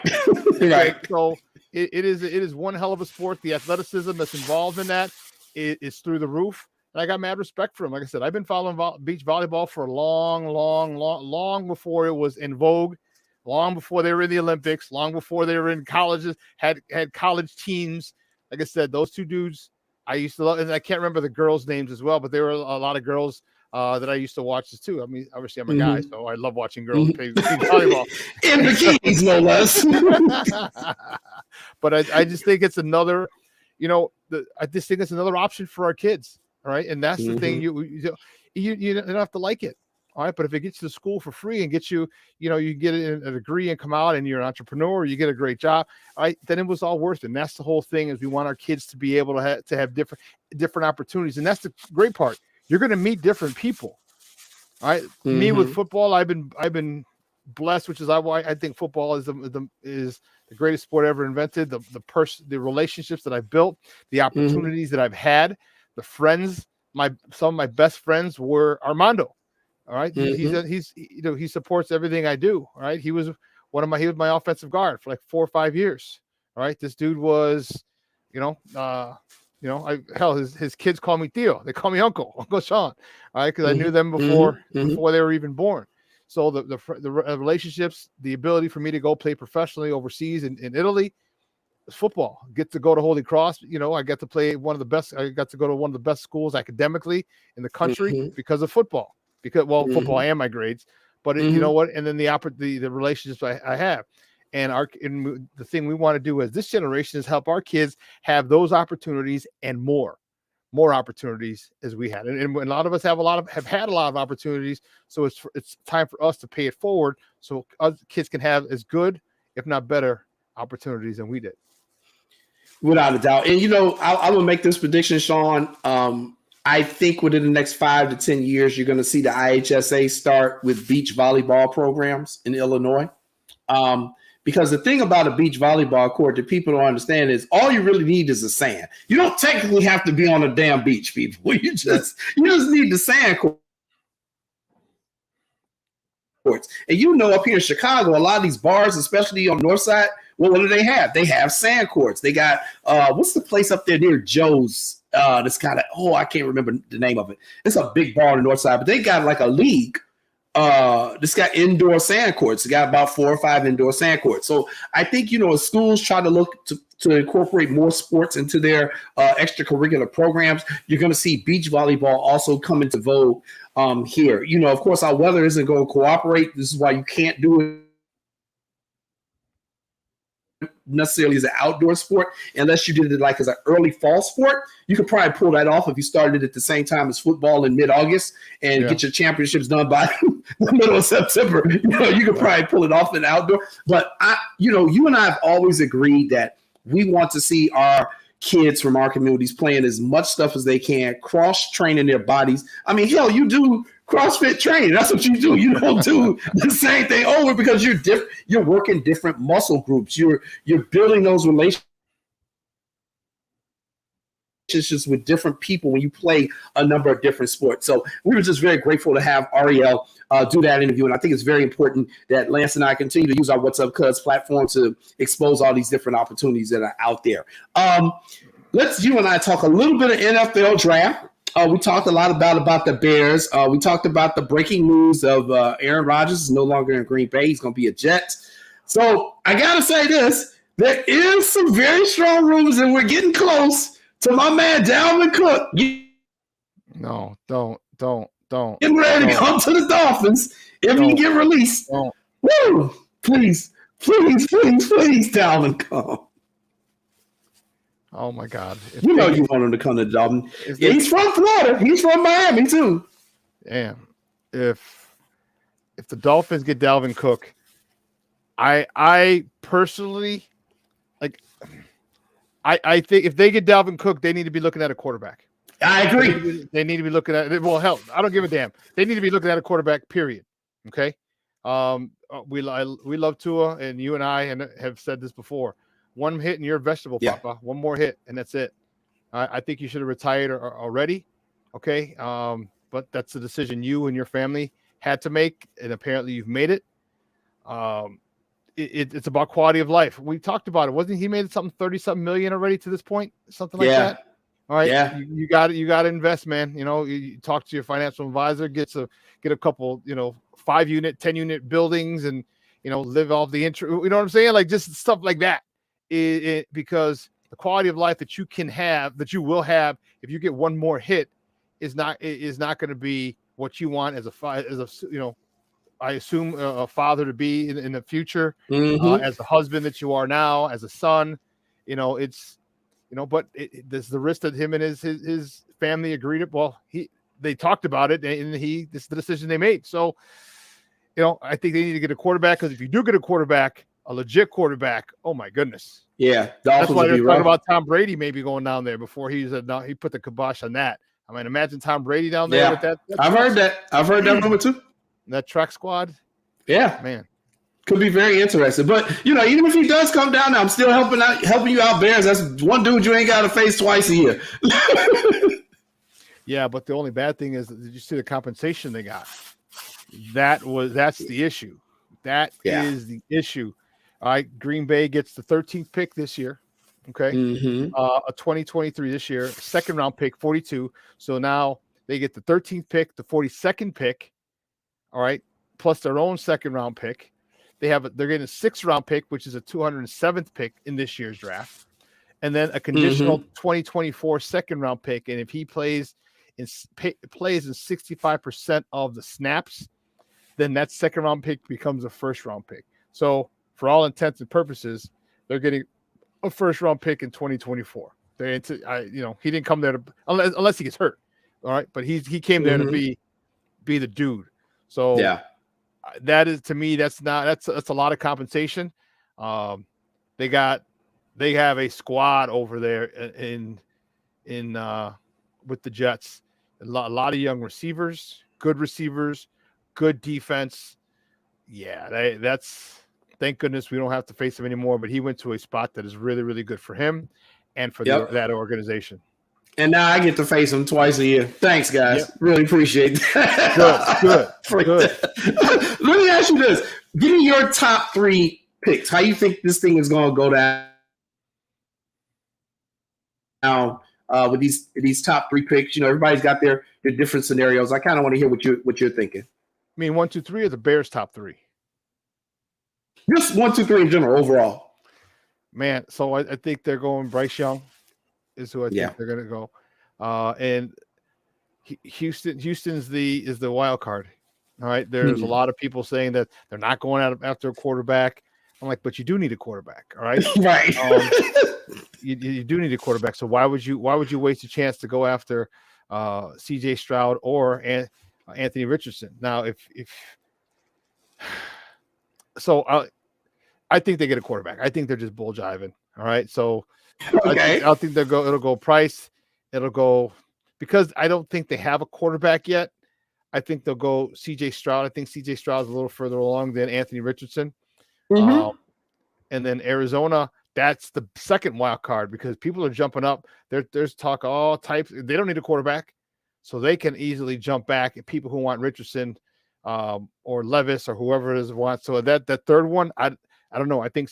Speaker 1: Right. Right.
Speaker 3: So it is one hell of a sport. The athleticism that's involved in that is through the roof. And I got mad respect for him. Like I said, I've been following beach volleyball for long before it was in vogue, long before they were in the Olympics, long before they were in colleges, had college teams. Like I said, those two dudes I used to love, and I can't remember the girls' names as well, but there were a lot of girls that I used to watch this too. I mean, obviously I'm a guy, so I love watching girls play beach volleyball.
Speaker 1: In bikinis, no less.
Speaker 3: But I just think it's another, I just think it's another option for our kids. All right. And that's the thing. You don't have to like it. All right. But if it gets you to school for free and gets you, you get a degree and come out and you're an entrepreneur, or you get a great job, all right, then it was all worth it. And that's the whole thing, is we want our kids to be able to have different opportunities. And that's the great part. You're going to meet different people. All right. Me with football, I've been blessed, which is why I think football is the greatest sport ever invented. The relationships that I've built, the opportunities that I've had, the friends, some of my best friends were Armando. All right.
Speaker 1: Mm-hmm.
Speaker 3: He supports everything I do. All right. He was my offensive guard for like 4 or 5 years. All right. This dude was, his kids call me Theo. They call me Uncle Sean. All right. Cause I knew them before they were even born. So the relationships, the ability for me to go play professionally overseas in Italy, football. Get to go to Holy Cross. I got to play I got to go to one of the best schools academically in the country because of football. Football and my grades, but you know what? And then the relationships I have, and the thing we want to do as this generation is help our kids have those opportunities and more opportunities as we had. And a lot of us have had a lot of opportunities. So it's time for us to pay it forward so us kids can have as good, if not better, opportunities than we did.
Speaker 1: Without a doubt. And I will make this prediction, Sean. I think within the next 5 to 10 years, you're going to see the IHSA start with beach volleyball programs in Illinois. Because the thing about a beach volleyball court that people don't understand is all you really need is the sand. You don't technically have to be on a damn beach, people. You just need the sand court. And up here in Chicago, a lot of these bars, especially on the north side, well, what do they have? They have sand courts. They got what's the place up there near Joe's? That's kind of I can't remember the name of it. It's a big bar on the north side, but they got like a league. This got indoor sand courts. They got about 4 or 5 indoor sand courts. So I think as schools try to look to incorporate more sports into their extracurricular programs, you're going to see beach volleyball also come into vogue here. Of course, our weather isn't going to cooperate. This is why you can't do it necessarily as an outdoor sport unless you did it like as an early fall sport. You could probably pull that off if you started it at the same time as football in mid-August and get your championships done by the middle of September. You could probably pull it off in outdoor. But you and I have always agreed that we want to see our kids from our communities playing as much stuff as they can, cross-training their bodies. I mean, hell, you do CrossFit training. That's what you do. You don't do the same thing over because you're different. You're working different muscle groups. You're building those relationships with different people when you play a number of different sports. So we were just very grateful to have Ariel do that interview. And I think it's very important that Lance and I continue to use our What's Up Cuz platform to expose all these different opportunities that are out there. Let's you and I talk a little bit of NFL draft. We talked a lot about the Bears. We talked about the breaking news of Aaron Rodgers is no longer in Green Bay. He's going to be a Jet. So I got to say this. There is some very strong rumors, and we're getting close to my man Dalvin Cook.
Speaker 3: No, don't.
Speaker 1: Getting ready to come to the Dolphins if he get released. Woo! Please, Dalvin, come.
Speaker 3: Oh my God!
Speaker 1: You want him to come to Dalvin. Yeah, he's from Florida. He's from Miami too.
Speaker 3: Damn. If the Dolphins get Dalvin Cook, I personally I think if they get Dalvin Cook, they need to be looking at a quarterback.
Speaker 1: I agree.
Speaker 3: They need to be looking at hell, I don't give a damn. They need to be looking at a quarterback, period. Okay. We love Tua, and you and I have said this before. One hit and you're a vegetable, Papa. One more hit and that's it. I think you should have retired already. Okay. But that's the decision you and your family had to make, and apparently you've made it. It's about quality of life. We talked about it. Wasn't he made something 30-something million already to this point? Something like that. All right.
Speaker 1: Yeah.
Speaker 3: You got to invest, man. You talk to your financial advisor, get a couple, 5-unit, 10-unit buildings, and live off the interest. You know what I'm saying? Like just stuff like that. Because the quality of life that you can have, that you will have if you get one more hit, is not going to be what you want as I assume a father to be in the future, as the husband that you are now, as a son. But there's the risk that him and his family agreed it. Well, they talked about it, and this is the decision they made. So, I think they need to get a quarterback, because if you do get a quarterback, a legit quarterback, oh my goodness.
Speaker 1: Yeah.
Speaker 3: That's why they're talking about Tom Brady maybe going down there before he put the kibosh on that. I mean, imagine Tom Brady down there with that.
Speaker 1: I've heard that rumor too.
Speaker 3: That track squad.
Speaker 1: Yeah.
Speaker 3: Man.
Speaker 1: Could be very interesting. But, even if he does come down there, I'm still helping you out, Bears. That's one dude you ain't got to face twice a year.
Speaker 3: Yeah, but the only bad thing is, did you see the compensation they got? That's the issue. That is the issue. All right, Green Bay gets the 13th pick this year. Okay.
Speaker 1: Mm-hmm.
Speaker 3: A 2023 this year, second round pick, 42. So now they get the 13th pick, the 42nd pick. All right, plus their own second round pick. They're getting a 6th round pick, which is a 207th pick in this year's draft, and then a conditional 2024 second round pick. And if he plays in 65% of the snaps, then that second round pick becomes a first round pick. So for all intents and purposes, they're getting a first round pick in 2024. He didn't come there to unless he gets hurt. All right, but he came there to be the dude. So that is, to me, that's a lot of compensation. They have a squad over there in with the Jets. A lot of young receivers, good defense. Yeah, that's thank goodness we don't have to face him anymore. But he went to a spot that is really, really good for him and for that organization.
Speaker 1: And now I get to face him twice a year. Thanks, guys.
Speaker 3: Yep.
Speaker 1: Really appreciate that.
Speaker 3: Good.
Speaker 1: Let me ask you this. Give me your top 3 picks. How you think this thing is going to go down with these top 3 picks? You know, everybody's got their different scenarios. I kind of want to hear what you're thinking.
Speaker 3: I mean, 1, 2, 3 or the Bears' top 3?
Speaker 1: Just 1, 2, 3 in general, overall.
Speaker 3: Man, so I think they're going Bryce Young is who I think they're going to go. And Houston's is the wild card. All right. There's a lot of people saying that they're not going out after a quarterback. I'm like, but you do need a quarterback. All right.
Speaker 1: Right.
Speaker 3: You do need a quarterback. So why would you waste a chance to go after CJ Stroud or Anthony Richardson? Now, I think they get a quarterback. I think they're just bull jiving. All right. So I think it'll go Price. It'll go, because I don't think they have a quarterback yet. I think they'll go CJ Stroud. I think CJ Stroud is a little further along than Anthony Richardson. And then Arizona, that's the second wild card because people are jumping up. There's talk all types. They don't need a quarterback, so they can easily jump back at people who want Richardson or Levis or whoever it is wants. So that third one, I don't know. I think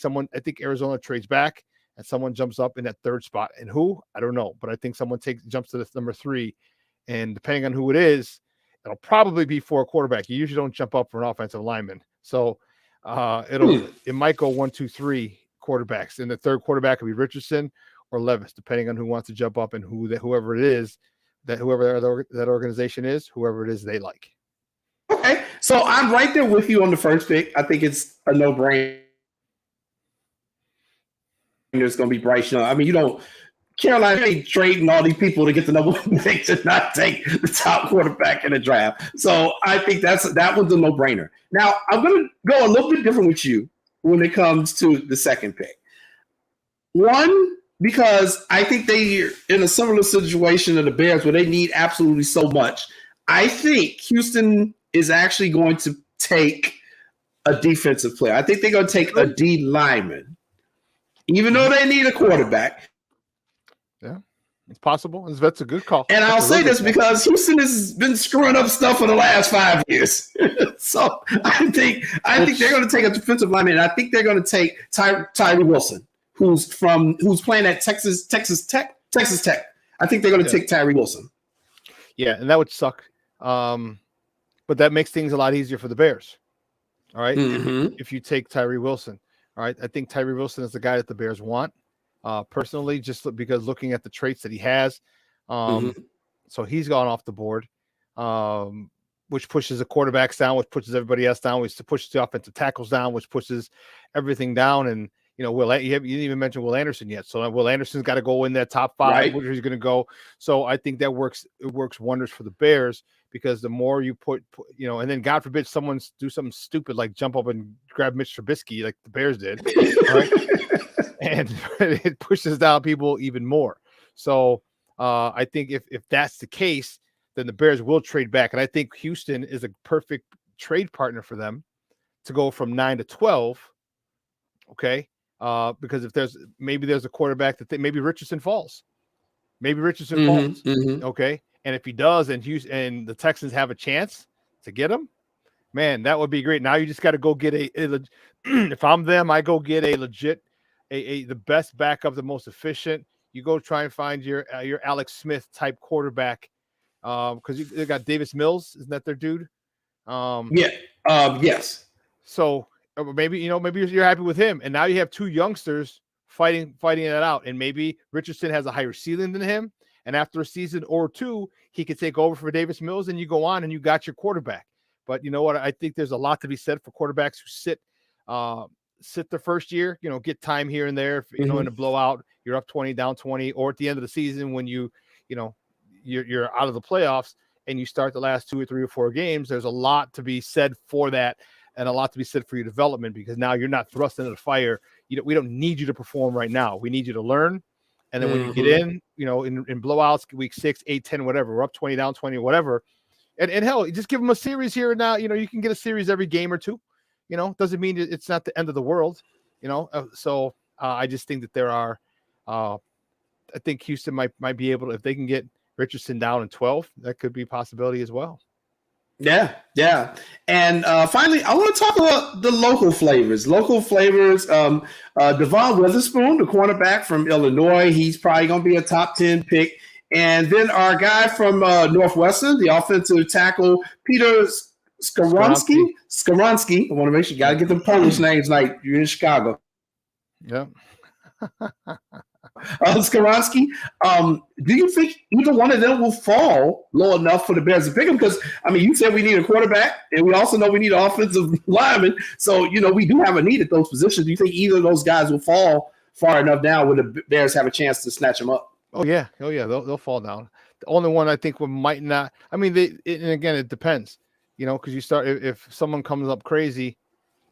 Speaker 3: Arizona trades back and someone jumps up in that third spot. And who? I don't know. But I think someone jumps to the number 3. And depending on who it is, it'll probably be for a quarterback. You usually don't jump up for an offensive lineman. So it might go 1, 2, 3 quarterbacks. And the third quarterback will be Richardson or Levis, depending on who wants to jump up and whoever it is, whoever that organization is, whoever it is they like.
Speaker 1: Okay. So I'm right there with you on the first pick. I think it's a no-brainer. There's going to be Bryce Young. I mean, Carolina ain't trading all these people to get the number 1 pick to not take the top quarterback in the draft. So I think that was a no-brainer. Now, I'm going to go a little bit different with you when it comes to the second pick. One, because I think they're in a similar situation to the Bears where they need absolutely so much. I think Houston is actually going to take a defensive player. I think they're going to take a D lineman. Even though they need a quarterback.
Speaker 3: Yeah, it's possible. That's a good call.
Speaker 1: And I'll say this because Houston has been screwing up stuff for the last 5 years. So I think they're going to take a defensive lineman, and I think they're going to take Tyree Wilson, who's playing at Texas Tech. I think they're going to take Tyree Wilson.
Speaker 3: Yeah, and that would suck. But that makes things a lot easier for the Bears. All right. If you take Tyree Wilson. All right. I think Tyree Wilson is the guy that the Bears want. Personally, just because looking at the traits that he has. So he's gone off the board, which pushes the quarterbacks down, which pushes everybody else down, which pushes the offensive tackles down, which pushes everything down. And, you didn't even mention Will Anderson yet. So Will Anderson's got to go in that top 5,
Speaker 1: right,
Speaker 3: where he's going to go. So I think that works wonders for the Bears because the more you put, and then God forbid someone do something stupid like jump up and grab Mitch Trubisky like the Bears did. All right. And it pushes down people even more. So I think if that's the case, then the Bears will trade back. And I think Houston is a perfect trade partner for them to go from 9 to 12. Okay. Because if there's a quarterback maybe Richardson falls. Okay. And if he does, and the Texans have a chance to get him, man, that would be great. Now you just got to go get if I'm them, I go get a legit, the best backup, the most efficient. You go try and find your Alex Smith type quarterback, because they got Davis Mills, isn't that their dude?
Speaker 1: Yes.
Speaker 3: So maybe you're happy with him, and now you have two youngsters fighting that out, and maybe Richardson has a higher ceiling than him, and after a season or two, he could take over for Davis Mills, and you go on and you got your quarterback. But you know what? I think there's a lot to be said for quarterbacks who sit the first year, get time here and there, in a blowout, you're up 20, down 20, or at the end of the season when you're out of the playoffs and you start the last 2 or 3 or 4 games. There's a lot to be said for that, and a lot to be said for your development, because now you're not thrust into the fire. We don't need you to perform right now. We need you to learn. And then when you get in blowouts, week 6, 8, 10, whatever, we're up 20, down 20, whatever. And hell, just give them a series here and now. You can get a series every game or two. Doesn't mean it's not the end of the world. So I just think that there are. I think Houston might be able to, if they can get Richardson down in 12, that could be a possibility as well.
Speaker 1: Yeah. And finally, I want to talk about the local flavors. Devon Witherspoon, the cornerback from Illinois, he's probably going to be a top 10 pick. And then our guy from Northwestern, the offensive tackle, Peter Skoronsky. I want to make sure you got to get the Polish names like you're in Chicago.
Speaker 3: Yeah.
Speaker 1: Skoronsky, do you think either one of them will fall low enough for the Bears to pick them? Because, you said we need a quarterback, and we also know we need an offensive lineman. So, we do have a need at those positions. Do you think either of those guys will fall far enough down where the Bears have a chance to snatch them up?
Speaker 3: Oh yeah, they'll fall down. The only one I think might not. And again, it depends. Because you start, if someone comes up crazy,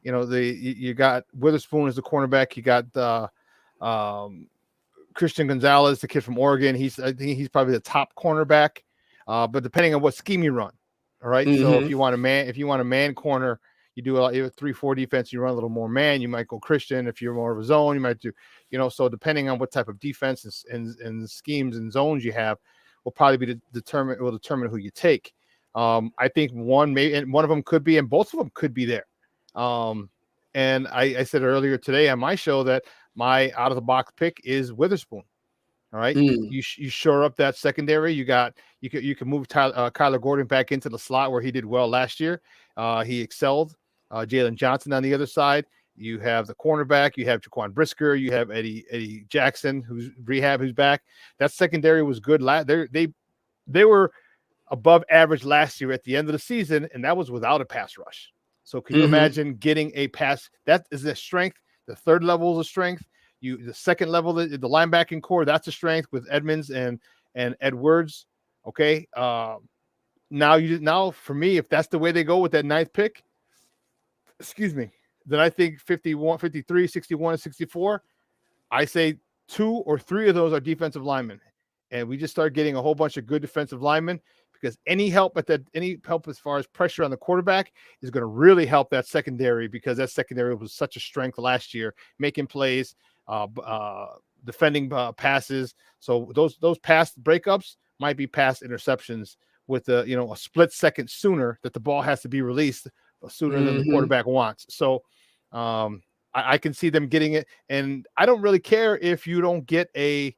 Speaker 3: you got Witherspoon as the cornerback. You got Christian Gonzalez, the kid from Oregon. I think he's probably the top cornerback. But depending on what scheme you run, all right. So if you want a man corner, you do a 3-4 defense. You run a little more man. You might go Christian. If you're more of a zone, you might do. So depending on what type of defense and schemes and zones you have, will probably determine who you take. I think one of them could be, and both of them could be there. And I said earlier today on my show that my out of the box pick is Witherspoon. All right, you shore up that secondary. You can move Kyler Gordon back into the slot where he did well last year. He excelled. Jalen Johnson on the other side. You have the cornerback. You have Jaquan Brisker. You have Eddie Jackson, who's back. That secondary was good. They were above average last year at the end of the season, and that was without a pass rush. So can you imagine getting a pass? That is a strength. The third level is a strength. The second level, the linebacking core, that's a strength with Edmonds and Edwards. Okay. Now for me, if that's the way they go with that 9th pick, then I think 51, 53, 61, and 64, I say 2 or 3 of those are defensive linemen. And we just start getting a whole bunch of good defensive linemen, because any help as far as pressure on the quarterback is going to really help that secondary, because that secondary was such a strength last year, making plays, defending passes. So those pass breakups might be pass interceptions with a split second sooner that the ball has to be released sooner than the quarterback wants. So I can see them getting it. And I don't really care if you don't get your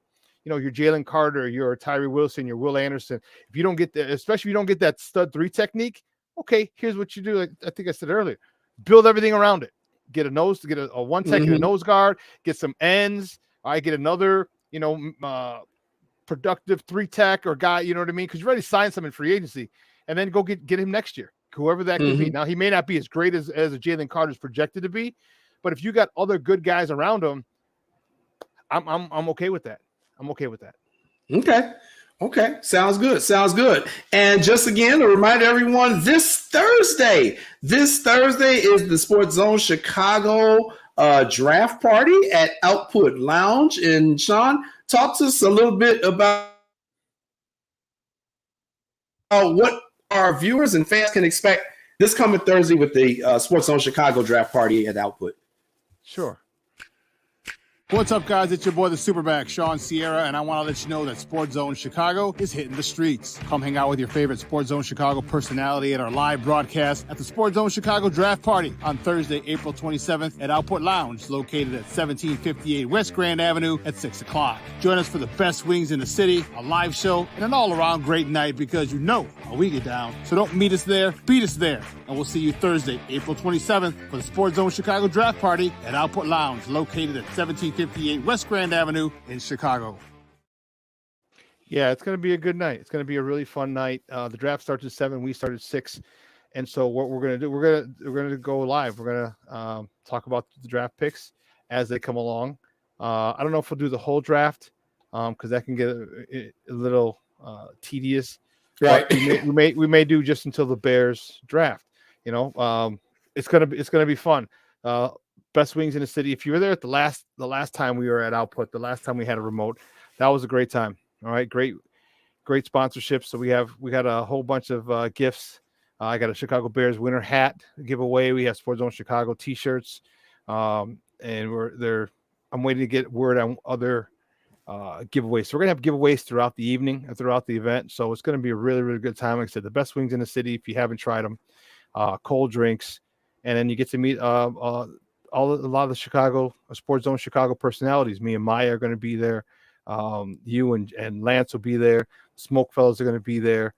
Speaker 3: Jalen Carter, your Tyree Wilson, your Will Anderson. If you don't get that, especially if you don't get that stud 3 technique, okay, here's what you do. Like I think I said earlier, build everything around it. Get a 1 tech, get a nose guard, get some ends. I get another, productive 3 tech or guy, you know what I mean? Because you already signed some in free agency, and then go get him next year, whoever that could be. Now he may not be as great as a Jalen Carter is projected to be, but if you got other good guys around him, I'm okay with that.
Speaker 1: Okay. Sounds good. And just again, to remind everyone, this Thursday is the Sports Zone Chicago draft party at Output Lounge. And Sean, talk to us a little bit about what our viewers and fans can expect this coming Thursday with the Sports Zone Chicago draft party at Output.
Speaker 3: Sure.
Speaker 4: What's up, guys? It's your boy, the Superback, Sean Sierra, and I want to let you know that Sports Zone Chicago is hitting the streets. Come hang out with your favorite Sports Zone Chicago personality at our live broadcast at the Sports Zone Chicago Draft Party on Thursday, April 27th at Output Lounge, located at 1758 West Grand Avenue at 6 o'clock. Join us for the best wings in the city, a live show, and an all-around great night because you know how we get down. So don't meet us there, beat us there. And we'll see you Thursday, April 27th for the Sports Zone Chicago Draft Party at Output Lounge, located at 1758 West Grand Avenue in Chicago.
Speaker 3: Yeah, it's going to be a good night. It's going to be a really fun night. The draft starts at 7. We start at 6. And so what we're going to do, we're going to go live. We're going to talk about the draft picks as they come along. I don't know if we'll do the whole draft because that can get a little tedious.
Speaker 1: Right.
Speaker 3: We may do just until the Bears draft. You know, it's gonna be fun. Best wings in the city. If you were there at the last time we were at Output, the last time we had a remote, that was a great time. All right, great sponsorships. So we got a whole bunch of gifts. I got a Chicago Bears winter hat giveaway. We have Sports Zone Chicago T-shirts, and I'm waiting to get word on other giveaways. So we're gonna have giveaways throughout the evening and throughout the event. So it's gonna be a really, really good time. Like I said, the best wings in the city. If you haven't tried them, cold drinks, and then you get to meet a lot of the Chicago Sports Zone Chicago personalities. Me and Maya are going to be there. You and Lance will be there. Smoke Fellows are going to be there.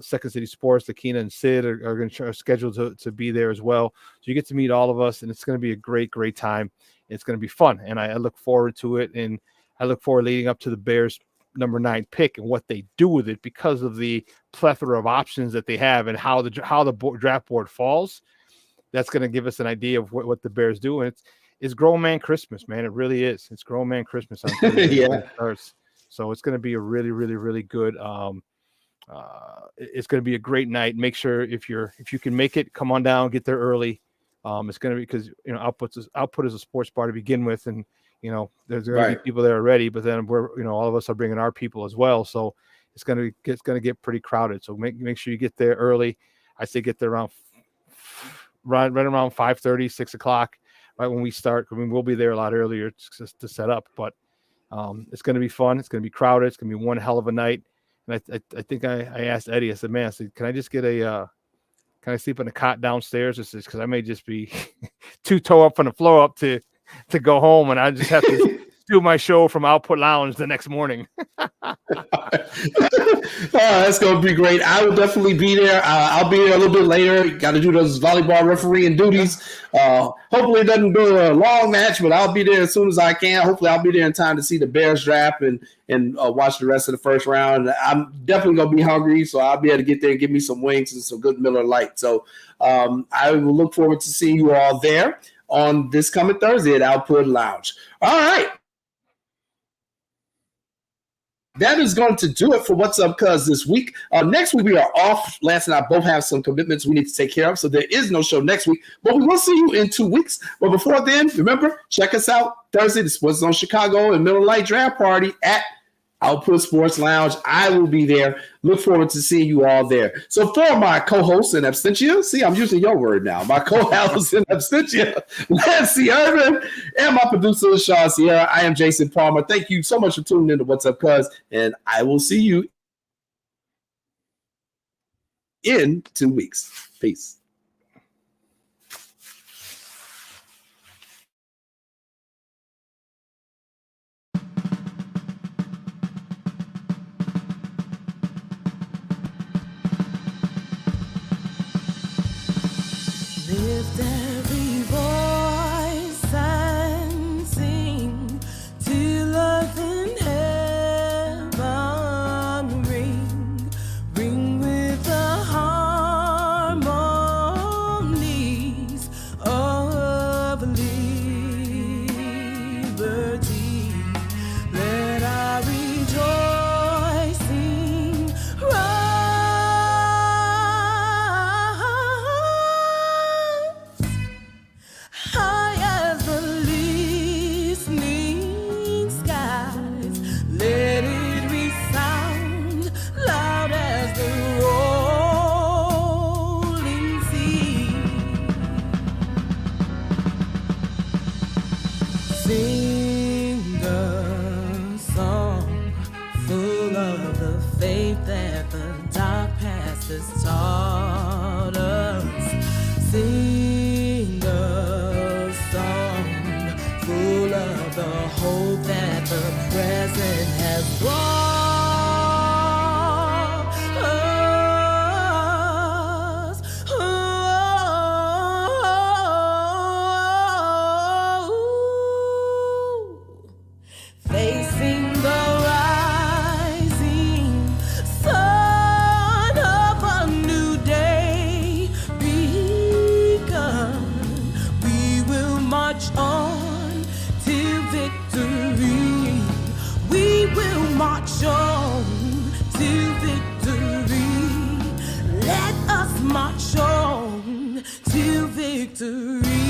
Speaker 3: Second City Sports, Lakina and Sid are scheduled to be there as well. So you get to meet all of us, and it's going to be a great time. It's going to be fun, and I look forward to it. And I look forward leading up to the Bears number 9 pick and what they do with it because of the plethora of options that they have and how the draft board falls. That's going to give us an idea of what the Bears do. And it's grown man Christmas, man. It really is. It's grown man Christmas.
Speaker 1: Yeah.
Speaker 3: So it's going to be a really, really, really good. It's going to be a great night. Make sure if you can make it, come on down, get there early. It's going to be because Output is a sports bar to begin with, and there's going to be people there already. But then all of us are bringing our people as well. So it's going to get pretty crowded. So make sure you get there early. I say get there around right around 5:30, 6 o'clock, right when we start. I mean, we'll be there a lot earlier to set up, but it's going to be fun. It's going to be crowded. It's going to be one hell of a night. And I think I asked Eddie, I said, man, can I just get can I sleep in a cot downstairs? Because I may just be too toe up from the floor up to go home, and I just have to do my show from Output Lounge the next morning.
Speaker 1: That's going to be great. I will definitely be there. I'll be there a little bit later. Got to do those volleyball refereeing duties. Hopefully it doesn't go a long match, but I'll be there as soon as I can. Hopefully I'll be there in time to see the Bears draft and watch the rest of the first round. I'm definitely going to be hungry, so I'll be able to get there and give me some wings and some good Miller Lite. So I will look forward to seeing you all there on this coming Thursday at Output Lounge. All right. That is going to do it for What's Up Cuz this week. Next week we are off. Lance and I both have some commitments we need to take care of, so there is no show next week. But we will see you in 2 weeks. But before then, remember, check us out Thursday, the Sports Zone Chicago and Miller Lite Draft Party at Output Sports Lounge. I will be there. Look forward to seeing you all there. So for my co-host in absentia, see, I'm using your word now. My co-host in absentia, Lance Irvin, and my producer, Sean Sierra. I am Jason Palmer. Thank you so much for tuning in to What's Up, Cuz, and I will see you in 2 weeks. Peace.
Speaker 9: Lift every voice and sing till earth and heaven ring with the harmonies of liberty. Let our rejoicing rise. has taught us. Sing a song full of the hope that the present has brought us. Facing the rising sun of a new day begun, we will march on till victory. We will march on till victory. Let us march on till victory.